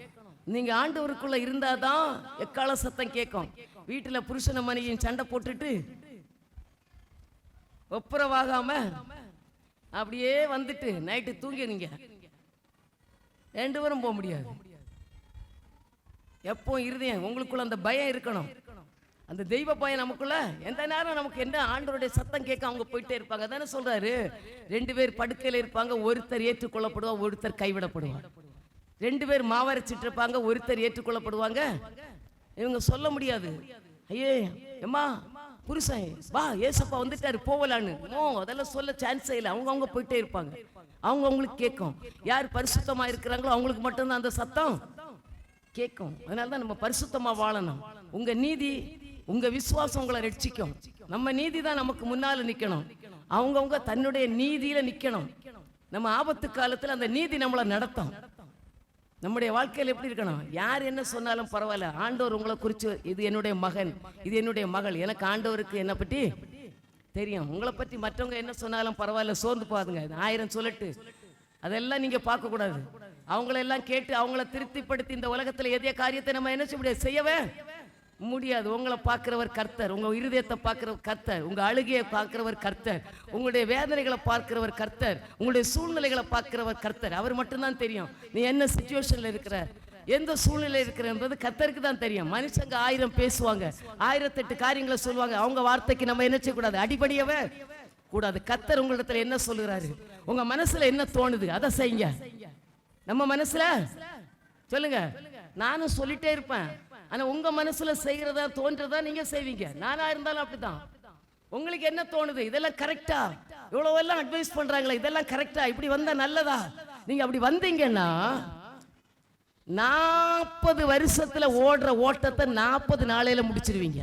A: நீங்க ஆண்டவருக்குள்ள இருந்தாதான் எக்கால சத்தம் கேட்கும். வீட்டுல புருஷன மனைவியும் சண்டை போட்டுட்டு ஒப்புரவாகாம அப்படியே வந்துட்டு நைட்டு தூங்கினீங்க, 2 பேரும் போக முடியாது. எப்போ இருதயம் உங்களுக்குள்ள அந்த பயம் இருக்கணும். அந்த தெய்வ பயம் நமக்குள்ள எந்த நேரம் நமக்கு என்ன ஆண்டவருடைய சத்தம் கேட்க அவங்க போயிட்டே இருப்பாங்க. தானே சொல்றாரு, 2 பேர் படுக்கையில இருப்பாங்க, ஒருத்தர் ஏற்றுக்கொள்ளப்படுவார், ஒருத்தர் கைவிடப்படுவார். 2 பேர் மாவரைச்சிட்டு இருப்பாங்க, ஒருத்தர் ஏற்றுக்கொள்ளப்படுவாங்க. இவங்க சொல்ல முடியாது, ஐயே எம்மா புருஷன் வா ஏசப்பா வந்துட்டாரு போகலான்னு. அதெல்லாம் சொல்ல சான்ஸே இல்லை. அவங்க போயிட்டே இருப்பாங்க. அவங்களுக்கு கேட்கும். யார் பரிசுத்தமா இருக்கிறாங்களோ அவங்களுக்கு மட்டும்தான் அந்த சத்தம் கேட்கும். அதனாலதான் நம்ம பரிசுத்தமா வாழணும். உங்க நீதி, உங்க விசுவாசம் உங்களை ரட்சிக்கும். நம்ம நீதி தான் நமக்கு முன்னால நிக்கணும். அவங்கவுங்க தன்னுடைய நீதியில நிக்கணும். நம்ம ஆபத்து காலத்துல அந்த நீதி நம்மளை நடத்தும். நம்முடைய வாழ்க்கையில் எப்படி இருக்கணும்? யார் என்ன சொன்னாலும் பரவாயில்ல, ஆண்டவர் உங்களை குறித்து, இது என்னுடைய மகன், இது என்னுடைய மகள், எனக்கு ஆண்டவருக்கு என்ன பற்றி தெரியும். உங்களை பற்றி மற்றவங்க என்ன சொன்னாலும் பரவாயில்ல, சோர்ந்து போகாதுங்க. 1000 சொல்லட்டு அதெல்லாம் நீங்க பார்க்க கூடாது. அவங்களெல்லாம் கேட்டு அவங்கள திருப்திப்படுத்தி இந்த உலகத்துல எதைய காரியத்தை நம்ம என்ன செய்ய முடியாது? செய்யவே முடியாது. உங்களை பார்க்கிறவர் கர்த்தர், உங்க இருதயத்தை பார்க்கிறவர் கர்த்தர், உங்க அழுகையை பார்க்கிறவர் கர்த்தர், உங்களுடைய வேதனைகளை பார்க்கிறவர் கர்த்தர், உங்களுடைய சூழ்நிலைகளை பார்க்கிறவர் கர்த்தர். அவர் மட்டும்தான் தெரியும் நீ என்ன சிச்சுவேஷன்ல இருக்கிற, எந்த சூழ்நிலை இருக்கிறது கர்த்தருக்கு தான் தெரியும். மனுஷங்க 1000 பேசுவாங்க, 1008 காரியங்களை சொல்லுவாங்க. அவங்க வார்த்தைக்கு நம்ம என்ன செய்யக்கூடாது? அடிபடியவே கூடாது. கர்த்தர் உங்களிடத்துல என்ன சொல்லுகிறாரு, உங்க மனசுல என்ன தோணுது அதை செய்யுங்க. நம்ம மனசுல சொல்லுங்க. நானும் சொல்லிட்டே இருப்பேன், ஆனா உங்க மனசுல செய்யறதா தோன்றதா நீங்க செய்வீங்க. நானா இருந்தாலும் அப்படிதான். உங்களுக்கு என்ன தோணுது? இதெல்லாம் கரெக்டா? இவ்வளவு எல்லாம் அட்வைஸ் பண்றாங்களா, இதெல்லாம் கரெக்டா? இப்படி வந்தா நல்லதா? நீங்க அப்படி வந்தீங்கன்னா 40 வருஷத்துல ஓடுற ஓட்டத்தை 40 நாளையில முடிச்சிருவீங்க.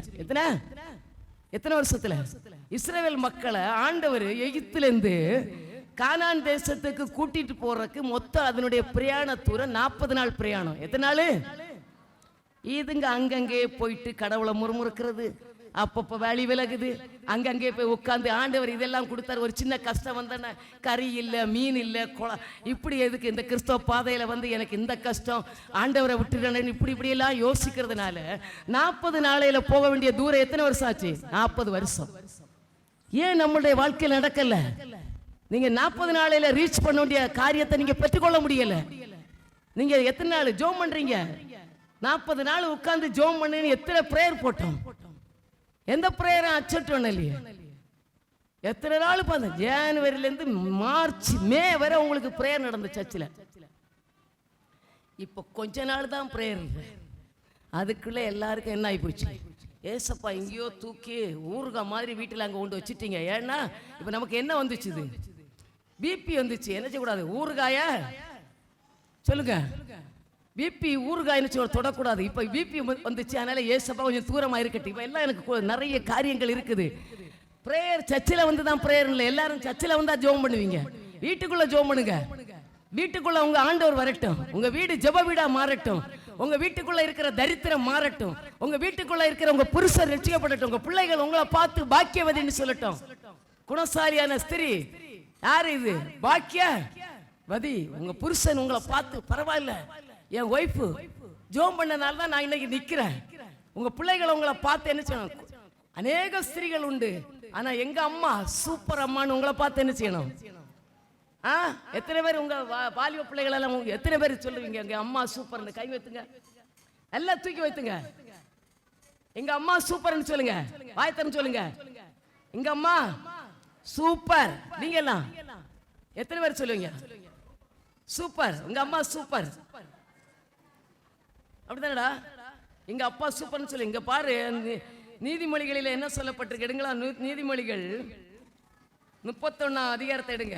A: எத்தனை வருஷத்துல? இஸ்ரவேல் மக்களை ஆண்டவர் எகிப்துல இருந்து கானான் தேசத்துக்கு கூட்டிட்டு போறதுக்கு மொத்தம் அதனுடைய பிரயாண தூரம் 40 நாள் பிரயாணம். எத்தனை நாள்? இதுங்க அங்கங்கே போயிட்டு கடவுளை முறுமுறுக்கிறது, அப்பப்போ வேலி விலகுது, அங்கங்கே போய் உட்காந்து ஆண்டவர் இதெல்லாம் கொடுத்தாரு. ஒரு சின்ன கஷ்டம் வந்தேன்னா கறி இல்லை, மீன் இல்லை, இப்படி எதுக்கு இந்த கிறிஸ்தவ பாதையில் வந்து எனக்கு இந்த கஷ்டம், ஆண்டவரை விட்டுறேன்னு இப்படியெல்லாம் யோசிக்கிறதுனால 40 நாளையில் போக வேண்டிய தூரம் எத்தனை வருஷம் ஆச்சு? 40 வருஷம். ஏன் நம்மளுடைய வாழ்க்கையில் நடக்கல? நீங்க 40 நாளையில் ரீச் பண்ண வேண்டிய காரியத்தை நீங்க பெற்றுக்கொள்ள முடியல. நீங்க எத்தனை நாள் ஜோம் பண்றீங்க? 40 நாள் உட்கார்ந்து ஜோம் பண்ணு. எத்தனை பிரேயர் போட்டோம்? எந்த பிரேயரும் அக்செப்ட் பண்ணலையே. எத்தனை நாள் பார்த்தேன், ஜனவரியிலேருந்து மார்ச் மே வரை உங்களுக்கு பிரேயர் நடந்த சர்ச்சில். இப்போ கொஞ்ச நாள் தான் பிரேயர் இல்லை. அதுக்குள்ளே எல்லாருக்கும் என்ன ஆகி போச்சு? ஏசப்பா எங்கேயோ தூக்கி ஊருகா மாதிரி வீட்டில் அங்கே கொண்டு வச்சுட்டீங்க. ஏன்னா இப்போ நமக்கு என்ன வந்துச்சுது? பிபி வந்துச்சு. என்ன செய்யக்கூடாது? ஊறுகாய சொல்லுங்க, பிபி ஊறுகாய்னு தொடக்கூடாது. இப்போ பிபி வந்துச்சு, அதனால ஏசப்பா கொஞ்சம் தூரமாக இருக்கட்டும். இப்போ எல்லாம் எனக்கு நிறைய காரியங்கள் இருக்குது. பிரேயர் சர்ச்சில் வந்து தான் பிரேயர் இல்லை. எல்லாரும் சர்ச்சில் வந்தா ஜெபம் பண்ணுவீங்க. வீட்டுக்குள்ள ஜெபம் பண்ணுங்க. வீட்டுக்குள்ள உங்க ஆண்டவர் வரட்டும். உங்க வீடு ஜெப வீடா மாறட்டும். உங்க வீட்டுக்குள்ள இருக்கிற தரித்திரம் மாறட்டும். உங்க வீட்டுக்குள்ள இருக்கிற உங்க புருஷர் ரட்சிக்கப்படட்டும். உங்க பிள்ளைகள் உங்களை பார்த்து பாக்கியவதின்னு சொல்லட்டும். குணசாலியான ஸ்திரீ யாரு இது? பாக்கியவதி. உங்க புருஷன் உங்களை பார்த்து பரவாயில்ல, என் ஒய்ஃபு ஜோம் பண்ணனால தான் நான் இன்னைக்கு நிக்கிறேன். உங்க பிள்ளைகளை உங்களை பார்த்து என்ன செய்யணும்? அநேக ஸ்திரீகள் உண்டு, ஆனா எங்க அம்மா சூப்பர் அம்மான்னு உங்களை பார்த்து என்ன செய்யணும்? எத்தனை பேர் உங்க வாலிப பிள்ளைகள் எல்லாம் எத்தனை பேர் சொல்லுவீங்க எங்க அம்மா சூப்பர்னு? கை வைத்துங்க, எல்லாம் தூக்கி வைத்துங்க. எங்க அம்மா சூப்பர்னு சொல்லுங்க, வாய்த்தரன்னு சொல்லுங்க. எங்க அம்மா சூப்பர். நீங்க எல்லாம் எத்தனை பேர் சொல்லுவீங்க சூப்பர்? உங்க அம்மா சூப்பர் அப்படிதானடா? எங்க அப்பா சூப்பர்னு சொல்லு. இங்க பாரு, நீதிமொழிகளில் என்ன சொல்லப்பட்டிருக்கு எடுங்களா? நீதிமொழிகள் 31 அதிகாரத்தை எடுங்க.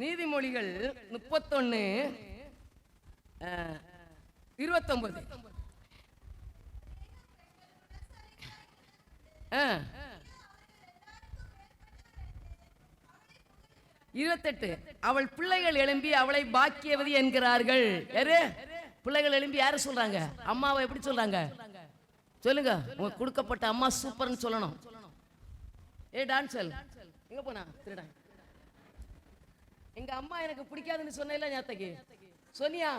A: நீதிமொழிகள் 31:29. 28. அவள் பிள்ளைகள் எழும்பி அவளை பாக்கியவதி என்கிறார்கள். யாரு பிள்ளைகள் எழும்பி? யாரு சொல்றாங்க? அம்மாவை எப்படி சொல்றாங்க? சொல்லுங்க. உங்க கொடுக்கப்பட்ட அம்மா சூப்பர்னு சொல்லணும். டான்சல் எங்க போனா? திருடா. எங்க அம்மா எனக்கு பிடிக்காதுன்னு சொன்னேன்ல ஞாத்தக்கு, சொன்னியா?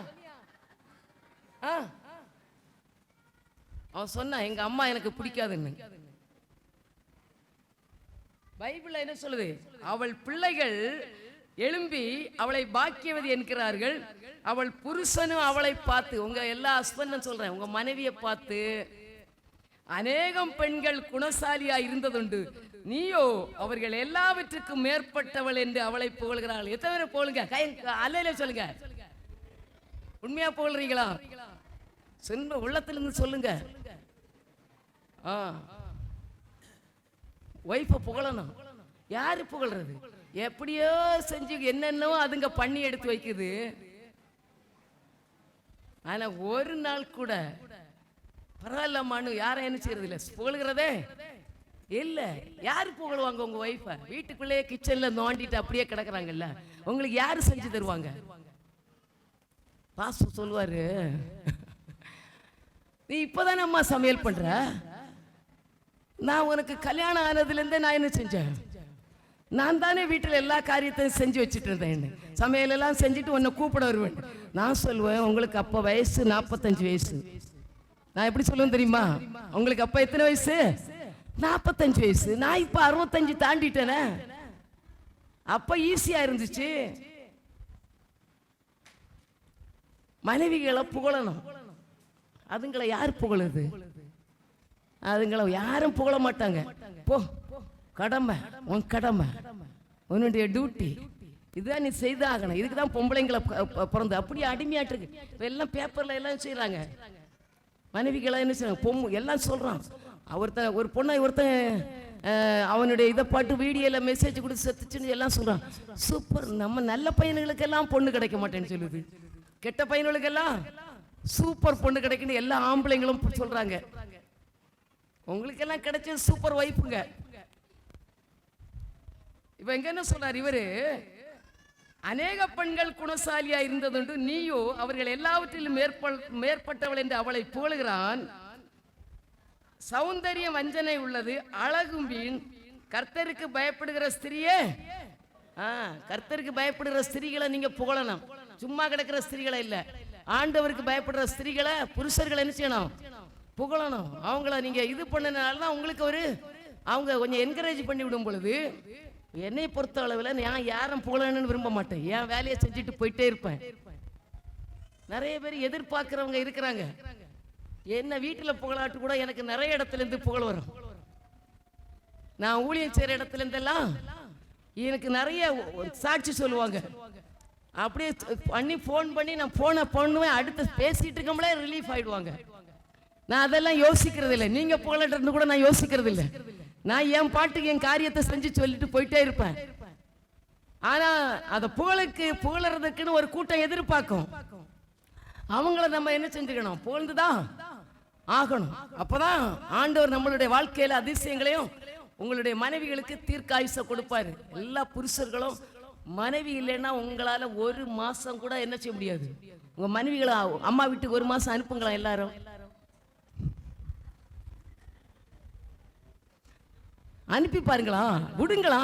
A: அவன் சொன்னா எங்க அம்மா எனக்கு பிடிக்காதுன்னு. பைபிள்ல என்ன சொல்லுது? அவள் பிள்ளைகள் எழும்பி அவளை பாக்கியவதி என்கிறார்கள். அவள் புருஷனும் அவளை பார்த்து, உங்க எல்லா ஹஸ்பண்டும் சொல்றேன், உங்க மனைவியை பார்த்து அநேகம் பெண்கள் குணசாலியா இருந்ததுண்டு, நீயோ அவர்கள் எல்லாவற்றுக்கும் மேற்பட்டவள் என்று அவளை புகழ்கிறாள். எத்தனை பேர் புகழுங்க? கை அல்லையில சொல்லுங்க. உண்மையா புகழ்றீங்களா? சொன்ன உள்ளத்திலிருந்து சொல்லுங்க. ஒய்ஃபை புகழணும். யாரு புகழ்றது? எப்படியோ செஞ்சு என்னென்னவோ அதுங்க பண்ணி எடுத்து வைக்குது. ஆனா ஒரு நாள் கூட பரவாயில்லம்மான்னு யாரும் என்ன செய்யறது இல்லை, புகழ்கிறதே இல்ல. யாரு புகழுவாங்க உங்க ஒய்ஃபை? வீட்டுக்குள்ளேயே கிச்சன்ல நோண்டிட்டு அப்படியே கிடக்குறாங்கல்ல, உங்களுக்கு யாரு செஞ்சு தருவாங்க? பாஸ்டர் சொல்லுவாரு, நீ இப்பதானே அம்மா சமையல் பண்ற, நான் உனக்கு கல்யாணம் ஆனதுல இருந்தே நான் என்ன செஞ்சேன்? நான் தானே வீட்டில் எல்லா காரியத்தையும் செஞ்சு வச்சுட்டு இருந்தேன். சமையல் எல்லாம் செஞ்சுட்டு உன்னை கூப்பிட வருவேன். நான் சொல்லுவேன், உங்களுக்கு அப்ப வயசு 45 வயசு. நான் எப்படி சொல்லுவேன் தெரியுமா? உங்களுக்கு அப்ப எத்தனை வயசு? 45 வயசு. நான் இப்ப 65 தாண்டிட்டேனே. அப்ப ஈஸியா இருந்துச்சு. மனைவிகளை புகழணும். அதுங்களை யார் புகழுது? அதுங்களை யாரும் புகழ மாட்டாங்க. போ, கடமை, உன் கடமை, உன்னுடைய டியூட்டி, இதுதான் நீ செய்தாகணும். இதுக்கு தான் பொம்பளைங்களை பிறந்து அப்படியே அடிமையாட்டு இருக்கு. இப்போ எல்லாம் பேப்பர்ல எல்லாம் செய்யறாங்க. மனைவிகளை என்ன செய்யறாங்க? எல்லாம் சொல்றான். ஒரு பொண்ணை ஒருத்தன் அவனுடைய இதை பாட்டு வீடியோல மெசேஜ் கொடுத்து செத்துச்சுன்னு எல்லாம் சொல்றான். சூப்பர், நம்ம நல்ல பையன்களுக்கெல்லாம் பொண்ணு கிடைக்க மாட்டேன்னு சொல்லுது, கெட்ட பையன்களுக்கெல்லாம் சூப்பர் பொண்ணு கிடைக்குன்னு எல்லா ஆம்பளைங்களும் சொல்றாங்க. உங்களுக்கெல்லாம் கிடைச்சது சூப்பர் வைஃபுங்க. இப்ப எங்க என்ன சொல்றாரு இவரு? அநேக பெண்கள் குணசாலியா இருந்ததுண்டு, நீயோ அவர்கள் எல்லாவற்றிலும் மேற்பட்டவள் என்று அவளை புகழுகிறான். சௌந்தரியம் வஞ்சனை உள்ளது, அழகும் வீண். கர்த்தருக்கு பயப்படுகிற ஸ்திரியே, கர்த்தருக்கு பயப்படுகிற ஸ்திரீகளை நீங்க புகழணும். சும்மா கிடக்கிற ஸ்திரீகளை இல்ல, ஆண்டவருக்கு பயப்படுற ஸ்திரீகளை புருஷர்களை என்ன செய்யணும்? புகழணும். அவங்கள நீங்க இது பண்ணனால்தான் உங்களுக்கு ஒரு அவங்க கொஞ்சம் என்கரேஜ் பண்ணி விடும் பொழுது, என்னை பொறுத்த அளவில் நான் யாரும் புகழணும்னு விரும்ப மாட்டேன். என் வேலையை செஞ்சுட்டு போயிட்டே இருப்பேன். நிறைய பேர் எதிர்பார்க்கிறவங்க இருக்கிறாங்க. என்ன வீட்டில் புகழாட்டு கூட எனக்கு நிறைய இடத்துல இருந்து புகழ் வரும். நான் ஊழியம் செய்கிற இடத்துல இருந்தெல்லாம் எனக்கு நிறைய சாட்சி சொல்லுவாங்க. அப்படியே பண்ணி ஃபோன் பண்ணி நான் ஃபோனை பண்ணுவேன், அடுத்து பேசிட்டு இருக்கோம்லே ரிலீஃப் ஆயிடுவாங்க. நான் அதெல்லாம் யோசிக்கிறது இல்லை. நீங்க புகழட்டு கூட நான் யோசிக்கிறது இல்லை. நான் என் பாட்டுக்கு என் காரியத்தை செஞ்சு சொல்லிட்டு போயிட்டே இருப்பேன். ஆனா அதை புகழறதுக்குன்னு ஒரு கூட்டம் எதிர்பார்க்கும். அவங்கள நம்ம என்ன செஞ்சுக்கணும்? புகழ்ந்துதான் ஆகணும். அப்பதான் ஆண்டவர் நம்மளுடைய வாழ்க்கையில அதிசயங்களையும் உங்களுடைய மனைவிகளுக்கு தீர்க்காயுச கொடுப்பாரு. எல்லா புருஷர்களும் மனைவி இல்லைன்னா உங்களால ஒரு மாசம் கூட என்ன செய்ய முடியாது. உங்க மனைவிகளை அம்மா வீட்டுக்கு ஒரு மாசம் அனுப்புங்களா? எல்லாரும் அனுப்பி பாருங்களா, விடுங்களா.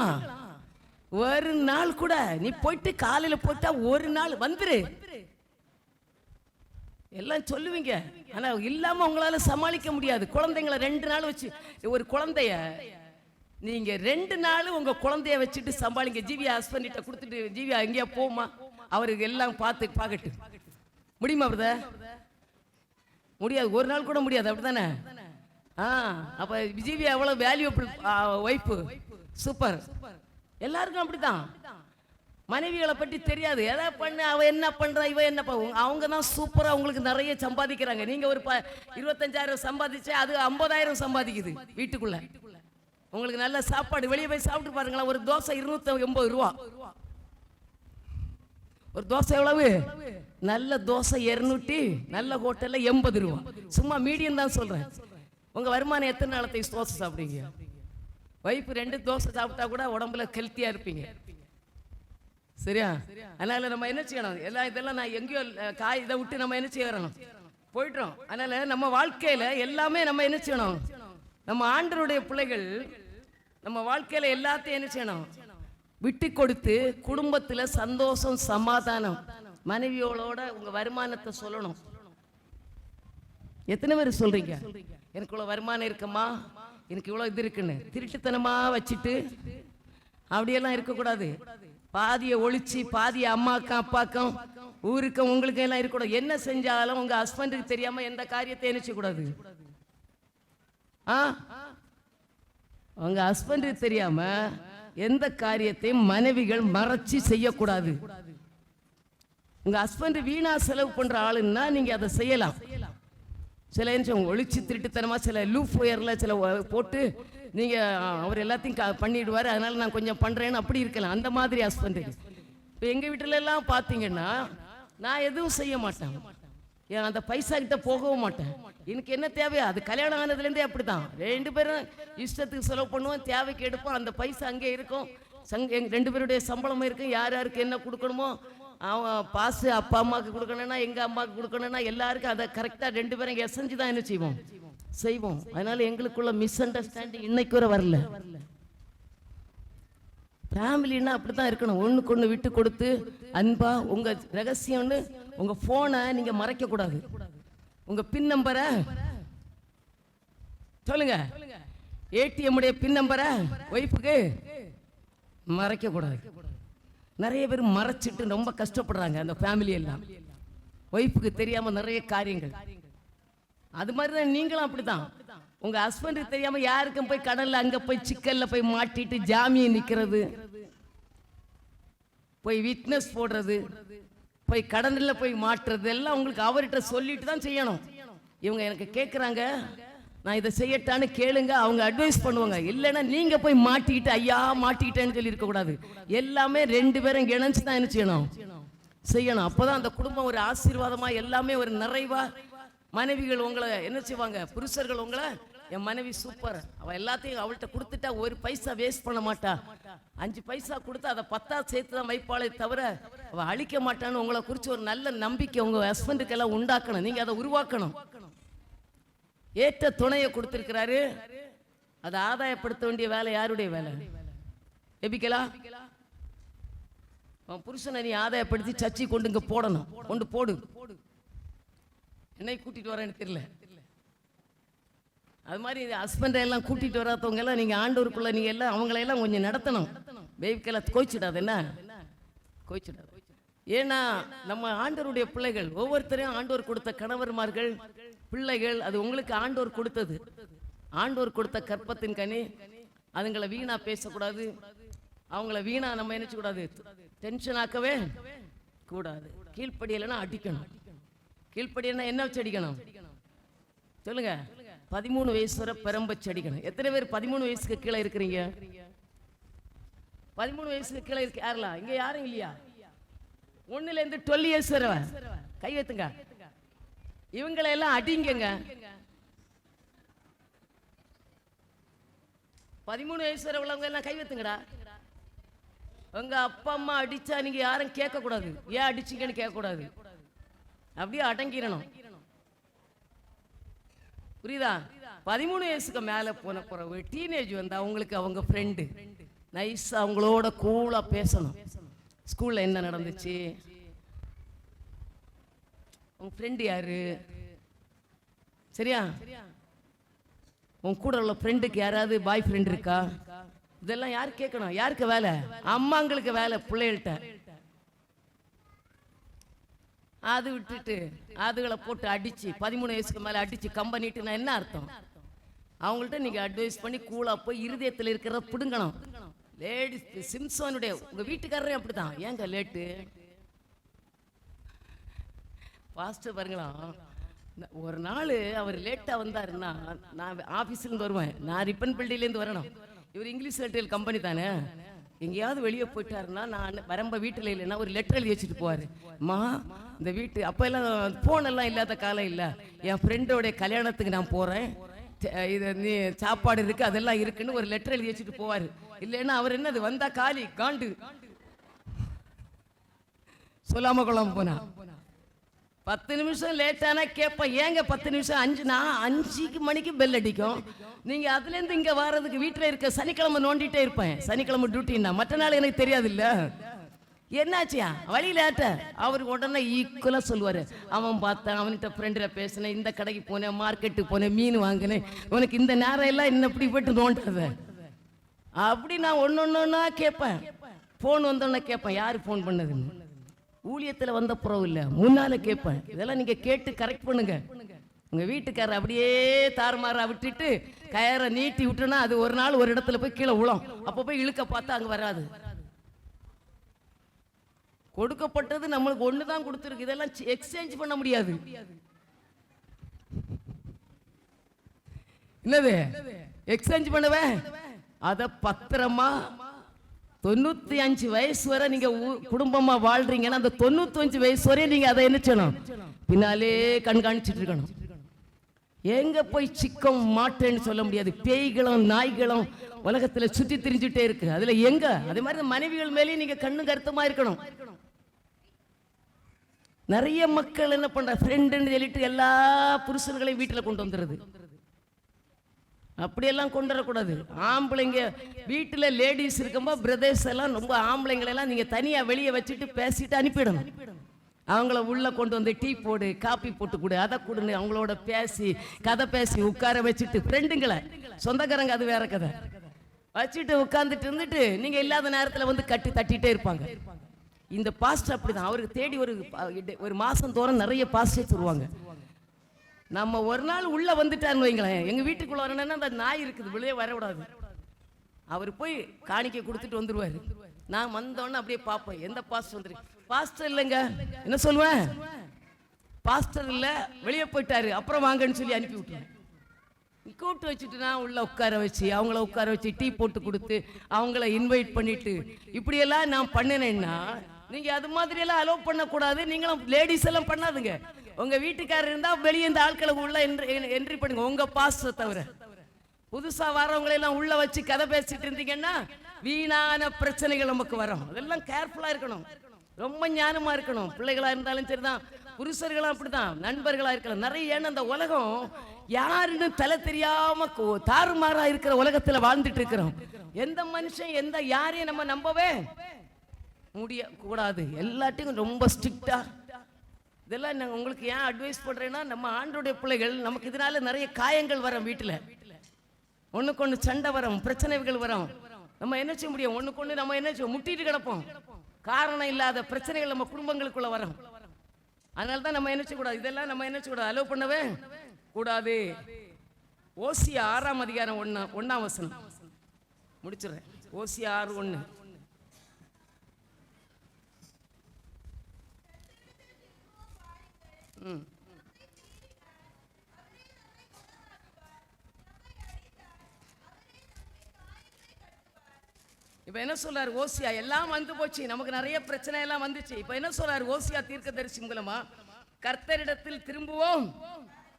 A: ஒரு நாள் கூட நீ போயிட்டு காலையில போட்டா ஒரு நாள் வந்துரு எல்லாம் சொல்லுவீங்க. ஆனா இல்லாம உங்களால சமாளிக்க முடியாது. குழந்தைங்களை 2 நாள் வச்சு, ஒரு குழந்தைய நீங்க 2 நாள் உங்க குழந்தைய வச்சுட்டு சமாளிங்க. ஜீவியா ஹஸ்பண்ட் கொடுத்துட்டு, ஜீவியா எங்கேயா போமா, அவருக்கு எல்லாம் பார்க்கட்டு முடியுமா? பிரதர் முடியாது, ஒரு நாள் கூட முடியாது. அப்படித்தானே? அப்ப ஜீவியா எவ்வளவு வேல்யூபிள் வைஃப், சூப்பர். எல்லாருக்கும் அப்படித்தான். மனைவிகளை பற்றி தெரியாது. எதை பண்ண, அவ என்ன பண்றா, இவ என்ன, அவங்க தான் சூப்பரா உங்களுக்கு நிறைய சம்பாதிக்கிறாங்க. நீங்க ஒரு 25,000 சம்பாதிச்சு அது 50,000 சம்பாதிக்குது வீட்டுக்குள்ள. உங்களுக்கு நல்ல சாப்பாடு, வெளியே போய் சாப்பிட்டு பாருங்களா. ஒரு தோசை 280 ரூபா. ஒரு தோசை எவ்வளவு? நல்ல தோசை 200, நல்ல ஹோட்டல்ல 80 ரூபா. சும்மா மீடியம் தான் சொல்றேன். உங்க வருமானம் எத்தனை நாளத்தை தோசை சாப்பிடுவீங்க? வைஃப் 2 தோசை சாப்பிட்டா கூட உடம்புல ஹெல்த்தியா இருப்பீங்க. சரியா? அதனால நம்ம என்ன செய்யணும்? இதெல்லாம் நான் எங்கேயோ இதை விட்டு நம்ம என்ன செய்யறோம், போயிட்டோம். அதனால நம்ம வாழ்க்கையில எல்லாமே நம்ம என்ன செய்யணும்? நம்ம ஆண்டவருடைய பிள்ளைகள் நம்ம வாழ்க்கையில எல்லாத்தையும் என்ன செய்யணும்? விட்டு கொடுத்து குடும்பத்துல சந்தோஷம், சமாதானம். மனைவியோட உங்க வருமானத்தை சொல்லணும். எத்தனை பேர் சொல்றீங்க எனக்கு இவ்வளவு வருமானம் இருக்குமா, எனக்கு இவ்வளவு இது இருக்குன்னு? திருட்டுத்தனமா வச்சுட்டு அப்படியெல்லாம் இருக்கக்கூடாது. பாதியை ஒழிச்சு பாதியை அம்மாக்கும் அப்பாக்கும் ஊருக்கும் உங்களுக்கு எல்லாம் இருக்கக்கூடாது. என்ன செஞ்சாலும் உங்க ஹஸ்பண்டுக்கு தெரியாம எந்த காரியத்தை நினைச்ச கூடாது. உங்க ஹஸ்பண்டுக்கு தெரியாம எந்த காரியத்தையும் மனைவிகள் மறைச்சு செய்யக்கூடாது. உங்க ஹஸ்பண்ட் வீணா செலவு பண்ற ஆளுன்னா நீங்க அதை செய்யலாம். சில ஒழிச்சு திருட்டுத்தனமா சில லூப் ஒயர்ல சில போட்டு நீங்க அவர் எல்லாத்தையும் பண்ணிடுவாரு, அதனால நான் கொஞ்சம் பண்றேன்னு அப்படி இருக்கலாம். அந்த மாதிரி ஹஸ்பண்டு. இப்போ எங்க வீட்டுல எல்லாம் பாத்தீங்கன்னா நான் எதுவும் செய்ய மாட்டேன். அந்த பைசா கிட்ட போகவும் மாட்டேன். எனக்கு என்ன தேவையா, அது கல்யாணம் ஆனதுலேருந்தே அப்படித்தான். 2 பேரும் இஷ்டத்துக்கு செலவு பண்ணுவோம், தேவைக்கு எடுப்போம். அந்த பைசா அங்கே இருக்கும். எங்க 2 பேருடைய சம்பளமும் இருக்கும். யார் யாருக்கு என்ன கொடுக்கணுமோ, அவன் பாசு அப்பா அம்மாவுக்கு கொடுக்கணும்னா, எங்க அம்மாவுக்கு கொடுக்கணும்னா, எல்லாருக்கும் அதை கரெக்டா 2 பேரும் எசைஞ்சு தான் என்ன செய்வோம். அதனால எங்களுக்குள்ள மிஸ் அண்டர்ஸ்டாண்டிங் இன்னைக்கு வரை வரல. ஃபேமிலின்னா அப்படித்தான் இருக்கணும். ஒண்ணுக்கு ஒண்ணு விட்டு கொடுத்து அன்பா. உங்க ரகசியம்னு உங்க போனை நீங்க மறைக்க கூடாது. உங்க பின் நம்பரை சொல்லுங்க, ஏடிஎம் உடைய பின் நம்பரை ஒய்ஃபுக்கு மறைக்க கூடாது. நிறைய பேர் மறைச்சிட்டு ரொம்ப கஷ்டப்படுறாங்க அந்த ஃபேமிலி எல்லாம். ஒய்ஃபுக்கு தெரியாம நிறைய காரியங்கள். அது மாதிரிதான் நீங்களும் அப்படித்தான். உங்க ஹஸ்பண்டுக்கு தெரியாம யாருக்கும் போய் கடல்ல அங்க போய் சிக்கல்ல போய் மாட்டிட்டு ஜாமீன் நிக்கிறது, போய் விட்னஸ் போடுறது, போய் கடல்ல போய் மாட்டுறது எல்லாம் உங்களுக்கு அவர்கிட்ட சொல்லிட்டு தான் செய்யணும். இவங்க எனக்கு கேட்குறாங்க, நான் இதை செய்யட்டான்னு கேளுங்க, அவங்க அட்வைஸ் பண்ணுவாங்க. இல்லைன்னா நீங்க போய் மாட்டிக்கிட்டு ஐயா மாட்டிக்கிட்டேன்னு சொல்லி இருக்கக்கூடாது. எல்லாமே 2 பேரும் இணைஞ்சு தான் என்ன செய்யணும். அப்போதான் அந்த குடும்பம் ஒரு ஆசீர்வாதமா, எல்லாமே ஒரு நிறைவா. மனைவிகள் உங்களை என்ன செய்வாங்க, புருஷர்கள் உங்களை என் மனைவி சூப்பர், அவள் எல்லாத்தையும் அவள்கிட்ட கொடுத்துட்டா ஒரு பைசா வேஸ்ட் பண்ண மாட்டா, 5 பைசா கொடுத்து அதை 10 சேர்த்து தான் வைப்பாளே தவிர அவள் அழிக்க மாட்டான்னு உங்களை குறித்து ஒரு நல்ல நம்பிக்கை உங்கள் ஹஸ்பண்டுக்கெல்லாம் உண்டாக்கணும். நீங்கள் அதை உருவாக்கணும். ஏற்ற துணையை கொடுத்துருக்கிறாரு, அதை ஆதாயப்படுத்த வேண்டிய வேலை யாருடைய வேலை? எபிக்கலாம் புருஷனை நீ ஆதாயப்படுத்தி சர்ச்சை கொண்டு இங்கே போடணும். கொண்டு போடு. என்னை கூட்டிட்டு வரேன்னு தெரியல. அது மாதிரி ஹஸ்பண்டை எல்லாம் கூட்டிட்டு வராதவங்க எல்லாம் நீங்கள் ஆண்டவருக்குள்ள நீங்கள் எல்லாம் அவங்களையெல்லாம் கொஞ்சம் நடத்தணும். பேபிக்கெல்லாம் கோய்ச்சிடாது. என்ன கோய்ச்சிடாது? ஏன்னா நம்ம ஆண்டவருடைய பிள்ளைகள், ஒவ்வொருத்தரையும் ஆண்டவர் கொடுத்த கணவர்மார்கள் பிள்ளைகள், அது உங்களுக்கு ஆண்டவர் கொடுத்தது. ஆண்டவர் கொடுத்த கற்பத்தின் கனி. அதுங்களை வீணா பேசக்கூடாது, அவங்கள வீணா நம்ம நினைச்சக்கூடாது, டென்ஷன் ஆக்கவே கூடாது. கீழ்ப்படியலைன்னா அடிக்கணும். கீழ்ப்படியலைன்னா என்ன வச்சு அடிக்கணும் சொல்லுங்க? 13 வயசு வரை பெரம்பச்சு அடிக்கணும். எத்தனை பேர் 13 வயசுக்கு கீழே இருக்கிறீங்க? 13 வயசுக்கு கீழே இருக்கு யாரெல்லாம்? இங்க யாரும் இல்லையா? 1லேருந்து 12 இயர்ஸ் வரை கை வைத்துங்க. இவங்களை எல்லாம் அடிங்கங்க. 13 வயசு வரை உள்ளவங்க எல்லாம் கை வைத்துங்கடா. உங்க அப்பா அம்மா அடிச்சா நீங்க யாரும் கேட்க கூடாது. ஏன் அடிச்சீங்கன்னு கேட்க கூடாது. அப்படியே அடங்கிடணும். புரியுதா? 13 வயசுக்கு மேல போன பிறகு டீனேஜ் வந்தா அவங்களுக்கு அவங்க ஃப்ரெண்டு நைஸா அவங்களோட கூலா பேசணும். ஸ்கூல்ல என்ன நடந்துச்சு, உங்க ஃப்ரெண்டு யாரு, சரியா? உன் கூட உள்ள ஃப்ரெண்டுக்கு யாராவது பாய் ஃப்ரெண்ட் இருக்கா? இதெல்லாம் யார் கேட்கணும்? யாருக்கு வேலை? அம்மாங்களுக்கு வேலை பிள்ளைகள்கிட்ட. அது விட்டுட்டு அதுகளை போட்டு அடிச்சு 13 வயசுக்கு மேல அடிச்சு கம்பெனிட்டுனா என்ன அர்த்தம்? அவங்கள்ட்ட நீங்க அட்வைஸ் பண்ணி கூலா போய் இருதயத்தில் இருக்கிறத பிடுங்கணும். லேடிஸ் சிம்சனுடைய உங்க வீட்டுக்காரரே அப்படிதான். ஏங்க லேட்டு பாஸ்டர் பாருங்களா, ஒரு நாள் அவர் லேட்டா வந்தாருன்னா நான் ஆபீஸ்லேருந்து வருவேன், நான் ரிப்பன் பில்டிங்லேருந்து வரணும். இவர் இங்கிலீஷ் லெட்டர் கம்பெனி தானே, எங்கேயாவது வெளியே போயிட்டாருன்னா நான் வரம்ப வீட்டில் இல்லைன்னா ஒரு லெட்டர் எழுதி வச்சுட்டு போவார். அம்மா இந்த வீட்டு அப்போ எல்லாம் ஃபோனெல்லாம் இல்லாத காலம் இல்லை, என் ஃப்ரெண்டோடைய கல்யாணத்துக்கு நான் போகிறேன், இது நீ சாப்பாடு இருக்குது அதெல்லாம் இருக்குன்னு ஒரு லெட்டர் எழுதி வச்சுட்டு போவார். இல்லைன்னா அவர் என்னது வந்தா காலி காண்டு சொல்லாம கொள்ளாம போனா. 10 நிமிஷம் லேட்டானா கேட்பேன், ஏங்க 10 நிமிஷம்? நான் 5 மணிக்கு பெல் அடிக்கும், நீங்க அதுலேருந்து இங்க வர்றதுக்கு வீட்டில் இருக்க சனிக்கிழமை நோண்டிட்டே இருப்பேன். சனிக்கிழமை டியூட்டின்னா மற்ற நாள் எனக்கு தெரியாது இல்ல. என்னாச்சியா வழியில ஆட்ட அவர் உடனே ஈக்குவலா சொல்லுவாரு, அவன் பார்த்தேன், அவன்கிட்ட ஃப்ரெண்ட்ல பேசினேன், இந்த கடைக்கு போனேன், மார்க்கெட்டுக்கு போனேன், மீன் வாங்கினேன், உனக்கு இந்த நேரம் எல்லாம் என்ன இப்படி போயிட்டு நோண்டாத அப்படி நான் ஒன்னொன்னா கேட்பேன். போன் வந்தோடனே கேட்பேன் யாரு போன் பண்ணதுன்னு. ஊழியத்தில் வந்த புறவு இல்லை, முன்னால கேட்பேன். இதெல்லாம் நீங்க கேட்டு கரெக்ட் பண்ணுங்க. உங்க வீட்டுக்காரர் அப்படியே தாறுமாறா விட்டுட்டு கயரை நீட்டி விட்டுனா அது ஒரு நாள் ஒரு இடத்துல போய் கீழே உளும். அப்போ போய் இழுக்க பார்த்தா அங்க வராது. கொடுக்கப்பட்டது நம்மளுக்கு ஒண்ணுதான் கொடுத்துருக்கு, இதெல்லாம் எக்ஸ்சேஞ்ச் பண்ண முடியாது. என்னது எக்ஸ்சேஞ்ச் பண்ணுவேன்? அத பத்திரமா 95 வயசு வரை நீங்க குடும்பமா வாழ்றீங்கன்னா அந்த 95 வயசு வரை நீங்க அதை என்ன செய்யணும்? பின்னாலே கண்காணிச்சுட்டு இருக்கணும். எங்க போய் சிக்கம் மாட்டேன்னு சொல்ல முடியாது. பேய்களும் நாய்களும் உலகத்துல சுத்தி திரிஞ்சுட்டே இருக்கு. அதுல எங்க அதே மாதிரி மனைவிகள் மேலே நீங்க கண்ணு கருத்தமா இருக்கணும். நிறைய மக்கள் என்ன பண்ற ஃப்ரெண்டுன்னு சொல்லிட்டு எல்லா புருஷன்களையும் வீட்டுல கொண்டு வந்துடுறது. அப்படியெல்லாம் கொண்டு வரக்கூடாது. ஆம்பளைங்க வீட்டுல லேடிஸ் இருக்கும்போது பிரதர்ஸ் எல்லாம் ரொம்ப ஆம்பளைங்களெல்லாம் நீங்க தனியா வெளியே வச்சுட்டு பேசிட்டு அனுப்பிடணும். அவங்கள உள்ள கொண்டு வந்து டீ போடு, காப்பி போட்டு கொடு, அதை கொடுன்னு அவங்களோட பேசி கதை பேசி உட்கார வச்சுட்டு ஃப்ரெண்டுங்களை சொந்தக்காரங்க அது வேற கதை வச்சுட்டு உட்கார்ந்துட்டு இருந்துட்டு நீங்க இல்லாத நேரத்தில் வந்து கட்டி தட்டிட்டே இருப்பாங்க. இந்த பாஸ்டர் அப்படிதான். அவருக்கு தேடி ஒரு மாசம் தோறும் நிறைய பாஸ்டர்ஸ் வருவாங்க. நம்ம ஒரு நாள் உள்ள வந்துட்டான்னு வைங்களேன், எங்க வீட்டுக்குள்ள வரணும்னா அந்த நாய் இருக்குது வெளியே வரக்கூடாது. அவர் போய் காணிக்கை கொடுத்துட்டு வந்துருவாரு. நான் வந்தோன்னு அப்படியே பார்ப்பேன் எந்த பாஸ்டர் வந்துருக்கு. பாஸ்டர் இல்லைங்க என்ன சொல்லுவேன், பாஸ்டர் இல்ல வெளியே போயிட்டாரு அப்புறம் வாங்கன்னு சொல்லி அனுப்பி விட்டுருவேன். கூப்பிட்டு வச்சுட்டு நான் உள்ள உட்கார வச்சு அவங்கள உட்கார வச்சு டீ போட்டு கொடுத்து அவங்கள இன்வைட் பண்ணிட்டு இப்படியெல்லாம் நான் பண்ணினேன்னா நீங்க அது மாதிரி எல்லாம் அலோவ் பண்ணக்கூடாது. நீங்களும் லேடிஸ் எல்லாம் பண்ணாதுங்க. உங்க வீட்டுக்காரர் இருந்தா வெளியே இந்த ஆட்களை உள்ள என்ட்ரி பண்ணுங்க, உங்க பாஸ்டர் தவிர. புதுசா வரவங்களை எல்லாம் உள்ள வச்சு கதை பேசிட்டு இருந்தீங்கன்னா வீணான பிரச்சனைகள் நமக்கு வரும். அதெல்லாம் கேர்ஃபுல்லா இருக்கணும், ரொம்ப ஞானமா இருக்கணும். பிள்ளைகளா இருந்தாலும் சரிதான், புருஷர்களும் அப்படிதான், நண்பர்களா இருக்கலாம். நிறைய ஏன்னா அந்த உலகம் யாருன்னு தலை தெரியாம தாறுமாறா இருக்கிற உலகத்துல வாழ்ந்துட்டு இருக்கிறோம். எந்த மனுஷன் எந்த யாரையும் நம்ம நம்பவே முடிய கூடாது. எல்லாத்தையும் ரொம்ப ஸ்ட்ரிக்டா. இதெல்லாம் நான் உங்களுக்கு ஏன் அட்வைஸ் பண்றேன்னா, நம்ம ஆண்டோடைய பிள்ளைகள் நமக்கு இதனால நிறைய காயங்கள் வரும். வீட்டுல ஒண்ணுக்கு ஒண்ணு சண்டை வரும், பிரச்சனைகள் வரும். நம்ம என்ன செய்ய முடியும்? ஒண்ணுக்கு ஒண்ணு நம்ம என்ன செய்ய முட்டிட்டு கிடப்போம். காரணம் இல்லாத பிரச்சனைகள் நம்ம குடும்பங்களுக்குள்ள வரும். அதனாலதான் நம்ம என்ன செய்யக்கூடாது, இதெல்லாம் நம்ம என்ன செய்யக்கூடாது, அலோவ் பண்ணவே கூடாது. ஓசியா 6ஆம் அதிகாரம் 1ஆம் வசனம் முடிச்சிடுறேன். ஓசியா 6:1. இப்ப என்ன சொல்றாரு ஓசியா? எல்லாம் வந்து போச்சு, நமக்கு நிறைய பிரச்சனை எல்லாம் வந்துச்சு. இப்ப என்ன சொல்றாரு ஓசியா தீர்க்கதரிசி மூலமா? கர்த்தரிடத்தில் திரும்புவோம்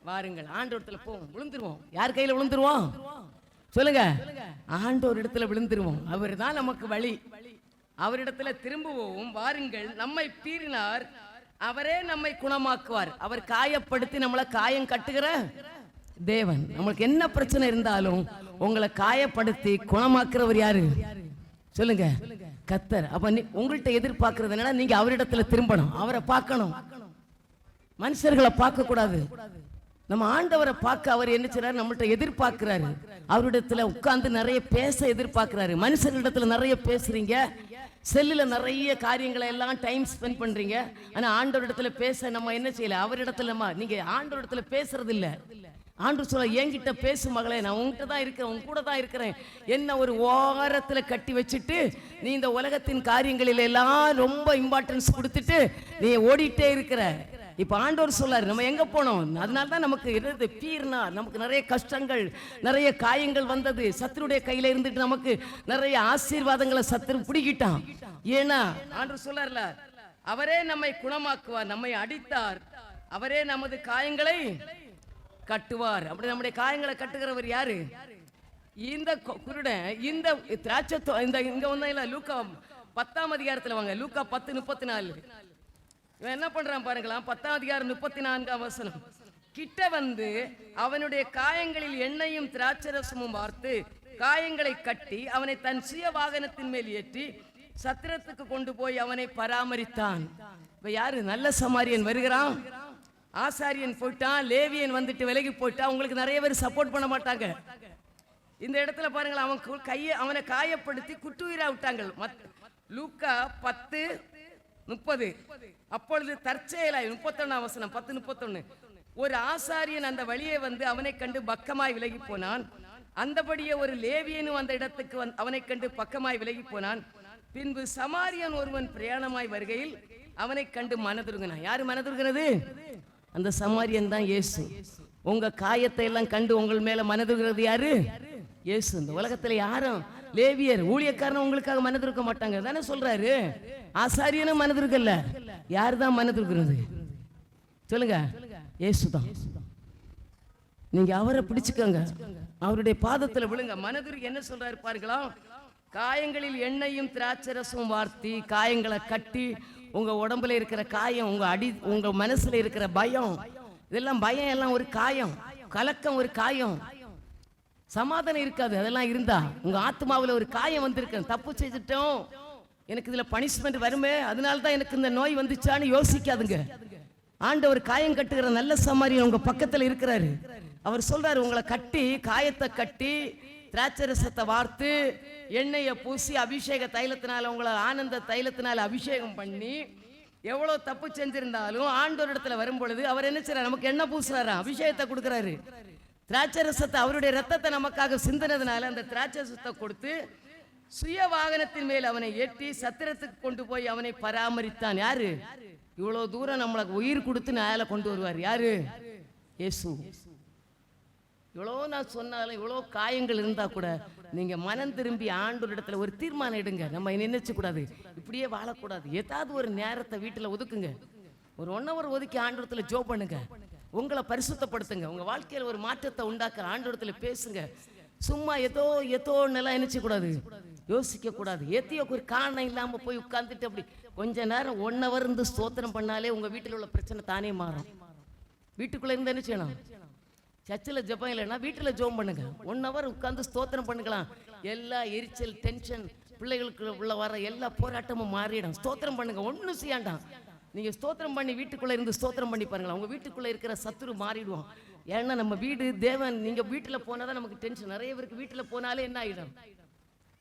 A: வாருங்கள். ஆண்டவரிடத்துல போவோம், விழுந்துருவோம். யார் கையில விழுந்துருவோம் சொல்லுங்க? ஆண்டவர் இடத்துல விழுந்துருவோம். அவர் தான் நமக்கு வழி. அவரிடத்துல திரும்புவோம் வாருங்கள். நம்மை பீறினார், அவரே நம்மை குணமாக்குவார். அவர் காயப்படுத்தி நம்மளை காயம் கட்டுகிற தேவன். நம்மளுக்கு என்ன பிரச்சனை இருந்தாலும் உங்களை காயப்படுத்தி குணமாக்குறவர் யாரு சொல்லுங்க? கர்த்தர். அப்ப உங்கள்கிட்ட எதிர்பார்க்கறது என்னன்னா, நீங்க அவரிடத்துல திரும்பணும், அவரை பார்க்கணும். மனுஷர்களை பார்க்க கூடாது. நம்ம ஆண்டவரை பார்க்க அவர் என்ன செய்றாரு? நம்மள்ட்ட எதிர்பார்க்கிறாரு. அவரிடத்துல உட்கார்ந்து நிறைய பேச எதிர்பார்க்கிறாரு. மனுஷர்களிடத்துல நிறைய பேசுறீங்க, செல்லுல நிறைய காரியங்களை எல்லாம் டைம் ஸ்பெண்ட் பண்றீங்க. ஆனா ஆண்டவரிடத்துல பேச நம்ம என்ன செய்யல? அவரிடத்துல நீங்க ஆண்டவரிடத்துல பேசுறது இல்ல. ஆண்டு சொல்ல, என்கிட்ட பேசு மகளே, நான் உங்ககிட்ட தான் இருக்கிறேன், உங்க கூட தான் இருக்கிறேன். என்ன ஒரு ஓரத்துல கட்டி வச்சுட்டு நீ இந்த உலகத்தின் காரியங்களில் எல்லாம் ரொம்ப இம்பார்ட்டன்ஸ் கொடுத்துட்டு நீ ஓடிட்டே இருக்கிற. இப்ப ஆண்டவர் சொல்லாரு, நம்ம எங்க போனோம்? அதனால தான் நமக்கு இருந்தது பீர்னா, நமக்கு நிறைய கஷ்டங்கள், நிறைய காயங்கள் வந்தது. சத்துருடைய கையில இருந்துட்டு நமக்கு நிறைய ஆசீர்வாதங்களை சத்துரு பிடிக்கிட்டான். ஏன்னா ஆண்டவர் சொல்லார்ல, அவரே நம்மை குணமாக்குவார், நம்மை அடித்தார், அவரே நமது காயங்களை கட்டுவார். அப்படி நம்முடைய காயங்களை கட்டுகிறவர் யாரு? இந்த குருடன். இந்த திராட்சை இந்த இங்க வந்தா லூக்கா 10ஆம் அதிகாரத்துல வாங்க. லூக்கா 10:34. இவன் என்ன பண்றான் பாருங்களா? 10ஆம் அதிகாரம் 34ஆம் வசனம். கிட்ட வந்து அவனுடைய காயங்களில் எண்ணெயும் திராட்சரசமும் வார்த்து காயங்களை கட்டி அவனை தன் சுய வாகனத்தின் மேல் ஏற்றி சத்திரத்துக்கு கொண்டு போய் அவனை பராமரித்தான். இப்ப யாரு? நல்ல சமாரியன் வருகிறான். ஆசாரியன் போயிட்டான், லேவியன் வந்துட்டு விலகி போயிட்டான். உங்களுக்கு நிறைய பேர் சப்போர்ட் பண்ண மாட்டாங்க. இந்த இடத்துல பாருங்களா, அவனை காயப்படுத்தி குட்டுயிரா விட்டாங்க. லூக்கா 10:30. அப்பொழுது தற்செயலாய் 31ஆம் வசனம் 10:31. ஒரு ஆசாரியன் அந்த வழியே வந்து அவனை கண்டு பக்கமாய் விலகி போனான். அந்தபடியே ஒரு லேவியனும் அந்த இடத்துக்கு அவனை கண்டு பக்கமாய் விலகி போனான். பின்பு சமாரியன் ஒருவன் பிரயாணமாய் வருகையில் அவனை கண்டு மனதுருகினான். யாரு மனதுருகிறது? அந்த சமாரியன் தான் இயேசு. உங்க காயத்தை எல்லாம் கண்டு உங்கள் மேல மனதுருகிறது யாரு? இயேசு. இந்த உலகத்துல யாரும் லேவியர் ஊழியக்காரன் உங்களுக்காக மனதிருக்க மாட்டாங்க தானே சொல்றாரு. ஆசாரியனும் மனதிருக்கல. யாரு தான் மனதிருக்கிறது சொல்லுங்க? இயேசு தான். நீங்க அவரை பிடிச்சுக்கோங்க, அவருடைய பாதத்துல விழுங்க. மனதிற்கு என்ன சொல்றாரு பாருங்களா? காயங்களில் எண்ணெயும் திராட்சரசமும் வார்த்தி காயங்களை கட்டி, உங்க உடம்புல இருக்கிற காயம், உங்க மனசுல இருக்கிற பயம், இதெல்லாம் பயம் எல்லாம் ஒரு காயம், கலக்கம் ஒரு காயம், சமாதானம் இருக்காது. அதெல்லாம் இருந்தா உங்க ஆத்மாவில் ஒரு காயம் வந்திருக்கு. தப்பு செய்துட்டோம், எனக்கு இதுல பனிஷ்மெண்ட் வருமே, அதனால தான் எனக்கு இந்த நோய் வந்துச்சான்னு யோசிக்காதுங்க. ஆண்டவர் காயம் கட்டுகிற நல்ல சமாரியன் உங்க பக்கத்துல இருக்கிறாரு. அவர் சொல்றாரு, உங்களை கட்டி, காயத்தை கட்டி, திராட்சரசத்தை வார்த்து, எண்ணெயை பூசி, அபிஷேக தைலத்தினால, உங்களை ஆனந்த தைலத்தினால அபிஷேகம் பண்ணி, எவ்வளவு தப்பு செஞ்சிருந்தாலும் ஆண்டவர் இடத்துல வரும் பொழுது அவர் என்ன செய்யறாரு? நமக்கு எண்ணெய் பூசுறாரா, அபிஷேகத்தை கொடுக்கிறாரு. திராட்சரசத்தை, அவருடைய ரத்தத்தை நமக்காக சிந்தினதுனால அந்த திராட்சரசத்தை கொடுத்து சுய வாகனத்தின் மேல் அவனை ஏற்றி சத்திரத்துக்கு கொண்டு போய் அவனை பராமரித்தான். யாரு? இவ்வளவு தூரம் நம்மளுக்கு உயிர் கொடுத்து மேல கொண்டு வருவார். யாரு? இயேசு. இவ்வளோ நான் சொன்னாலும், இவ்வளோ காயங்கள் இருந்தா கூட நீங்க மனம் திரும்பி ஆண்டவர் இடத்துல ஒரு தீர்மானம் எடுங்க. நம்ம நினைச்சு கூடாது, இப்படியே வாழக்கூடாது. ஏதாவது ஒரு நேரத்தை வீட்டுல ஒதுக்குங்க, ஒரு 1 hour ஒதுக்கி ஆண்டவரத்துல ஜெபம் பண்ணுங்க, உங்களை பரிசுத்தப்படுத்துங்க, உங்க வாழ்க்கையில ஒரு மாற்றத்தை உண்டாக்க ஆண்டவரத்துல பேசுங்க. சும்மா ஏதோ எல்லாம் நினைச்ச கூடாது, யோசிக்க கூடாது. ஏத்தியோக்கு ஒரு காரணம் இல்லாம போய் உட்கார்ந்துட்டு அப்படி கொஞ்ச நேரம் 1 hour இருந்து ஸ்தோத்திரம் பண்ணாலே உங்க வீட்டில் உள்ள பிரச்சனை தானே மாறும். வீட்டுக்குள்ள இருந்து என்ன செய்யணும்? சர்ச்சில் ஜெபம் இல்லைன்னா வீட்டில் ஜெபம் பண்ணுங்க. 1 hour உட்கார்ந்து ஸ்தோத்திரம் பண்ணுக்கலாம். எல்லா எரிச்சல், டென்ஷன், பிள்ளைகளுக்கு உள்ள வர எல்லா போராட்டமும் மாறிடும். ஸ்தோத்திரம் பண்ணுங்க, ஒன்றும் செய்யாண்டாம். நீங்க ஸ்தோத்திரம் பண்ணி வீட்டுக்குள்ள இருந்து ஸ்தோத்திரம் பண்ணி பாருங்களா, உங்க வீட்டுக்குள்ள இருக்கிற சத்துரு மாறிடுவோம். ஏன்னா நம்ம வீடு தேவன். நீங்க வீட்டுல போனாதான் நமக்கு டென்ஷன். நிறைய பேருக்கு வீட்டுல போனாலே என்ன ஆயிடும்?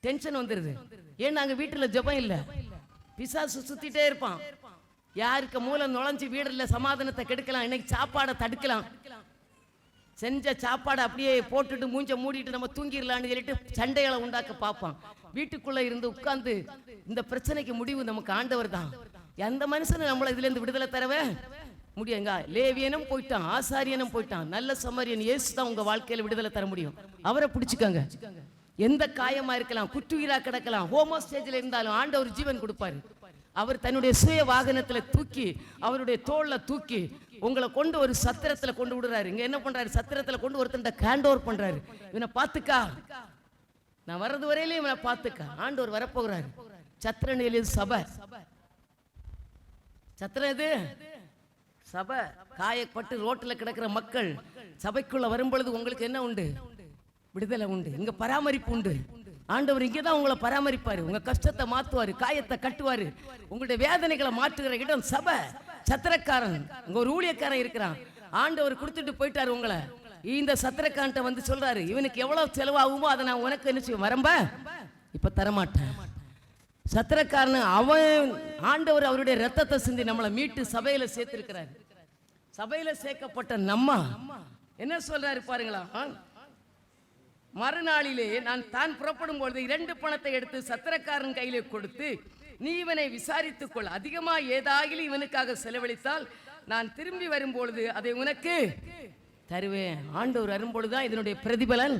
A: டென்ஷன் வந்துருது. ஏன்னா அங்க வீட்டுல ஜெபம் இல்ல, பிசாசு சுத்திட்டே இருப்பான். யாருக்கு மூலம் நுழைஞ்சு வீடுல சமாதானத்தை கெடுக்கலாம், இன்னைக்கு சாப்பாடை தடுக்கலாம், செஞ்ச சாப்பாடை அப்படியே போட்டுட்டு மூஞ்ச மூடிட்டு நம்ம தூங்கிடலான்னு சொல்லிட்டு சண்டைகளை உண்டாக்க பார்ப்பான். வீட்டுக்குள்ள இருந்து உட்கார்ந்து இந்த பிரச்சனைக்கு முடிவு நமக்கு ஆண்டவர் தான். எந்த மனுஷனும் நம்மளை இதுல இருந்து விடுதலை தரவே முடியுங்க. லேவியனும் போயிட்டான், ஆசாரியனும் போயிட்டான், நல்ல சமாரியன் இயேசு தான் உங்க வாழ்க்கையில விடுதலை தர முடியும். அவரை பிடிச்சுக்கங்க. எந்த காயமா இருக்கலாம், குற்றுயிரா கிடக்கலாம், ஹோமோ ஸ்டேஜ்ல இருந்தாலும் ஆண்டவர் ஜீவன் கொடுப்பாரு. அவர் தன்னுடைய சுய வாகனத்துல தூக்கி, அவருடைய தோல்ல தூக்கி உங்களை கொண்டு ஒரு சத்திரத்துல கொண்டு விடுறாரு. இங்க என்ன பண்றாரு? சத்திரத்துல கொண்டு ஒருத்தன் ஹேண்ட் ஓவர் பண்றாரு. இவனை பாத்துக்கா, நான் வர்றது வரையிலே இவனை பாத்துக்கா. ஆண்டவர் வரப்போகிறாரு. சத்திரன் சபை, சத்திரம் எது? சபை. காயப்பட்டு ரோட்டில் கிடக்கிற மக்கள் சபைக்குள்ள வரும்பொழுது உங்களுக்கு என்ன உண்டு? விடுதலை உண்டு. இங்க பராமரிப்பு உண்டு. ஆண்டவர் இங்கதான் உங்களை பராமரிப்பாரு, உங்க கஷ்டத்தை மாத்துவாரு, காயத்தை கட்டுவாரு, உங்களுடைய வேதனைகளை மாற்றுகிற இடம் சபை. சத்திரக்காரன், உங்க ஒரு ஊழியக்காரன் இருக்கிறான், ஆண்டவர் கொடுத்துட்டு போயிட்டாரு உங்களை. இந்த சத்திரக்காரன்ட்ட வந்து சொல்றாரு, இவனுக்கு எவ்வளவு செலவாகுமோ அதை நான் உனக்கு என்ன செய்வேன், வரம்ப இப்ப தரமாட்டேன். சத்திரக்காரன் அவன் ஆண்டவர் அவருடைய ரத்தத்தை சிந்தி நம்மளை மீட்டு சபையில சேர்த்திருக்கிறார். சபையில சேர்க்கப்பட்ட நம்ம என்ன சொல்றாரு பாருங்களா? மறுநாளிலே நான் தான் புறப்படும் பொழுது 2 பணத்தை எடுத்து சத்திரக்காரன் கையிலே கொடுத்து, நீ இவனை விசாரித்துக் கொள், அதிகமா ஏதாகிலும் இவனுக்காக செலவழித்தால் நான் திரும்பி வரும்பொழுது அதை உனக்கு தருவேன். ஆண்டவர் வரும்பொழுதுதான் இதனுடைய பிரதிபலன்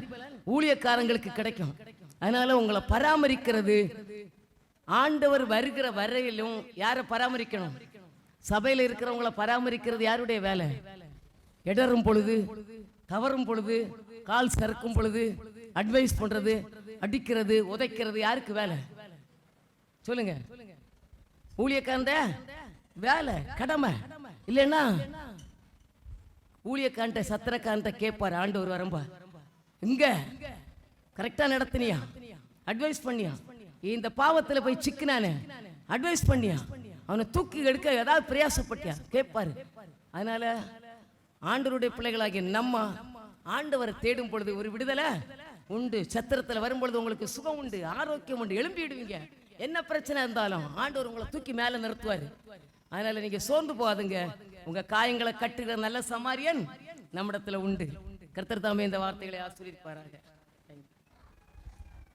A: ஊழியக்காரங்களுக்கு கிடைக்கும். அதனால உங்களை பராமரிக்கிறது ஆண்டவர் வருகிற வரையிலும் யாரை பராமரிக்கணும்? சபையில் இருக்கிறவங்களை பராமரிக்கிறது யாருடைய வேலை? இடரும் பொழுது, தவறும் பொழுது, கால் சறுக்கும் பொழுது அட்வைஸ் பண்றது, அடிக்கிறது, உதைக்கிறது யாருக்கு வேலை? சொல்லுங்க. ஊழியக்காரந்த வேலை, கடமை. இல்லைன்னா ஊழியக்காரன்ட்ட சத்திரக்காரன்ட்ட கேட்பார் ஆண்டவர் வரம்பா, இங்க கரெக்டா நடத்தினியா, அட்வைஸ் பண்ணியா, இந்த பாவத்துல போய் சிக்கினானே அட்வைஸ் பண்ணியா, அவனை தூக்கி எடுக்க ஏதாவது பிரயாசப்பட்டியா கேட்பாரு. அதனால ஆண்டவருடைய பிள்ளைகளாகிய நம்ம ஆண்டவரை தேடும் பொழுது ஒரு விடுதலை உண்டு. சத்திரத்துல வரும்பொழுது உங்களுக்கு சுகம் உண்டு, ஆரோக்கியம் உண்டு, எழும்பிடுவீங்க. என்ன பிரச்சனை இருந்தாலும் ஆண்டவர் உங்களை தூக்கி மேல நிறுத்துவாரு. அதனால நீங்க சோர்ந்து போகாதுங்க. உங்க காயங்களை கட்டுகிற நல்ல சமாரியன் நம்மிடத்துல உண்டு. கர்த்தர் தாமே இந்த வார்த்தைகளை ஆசீர்வதிப்பாராக.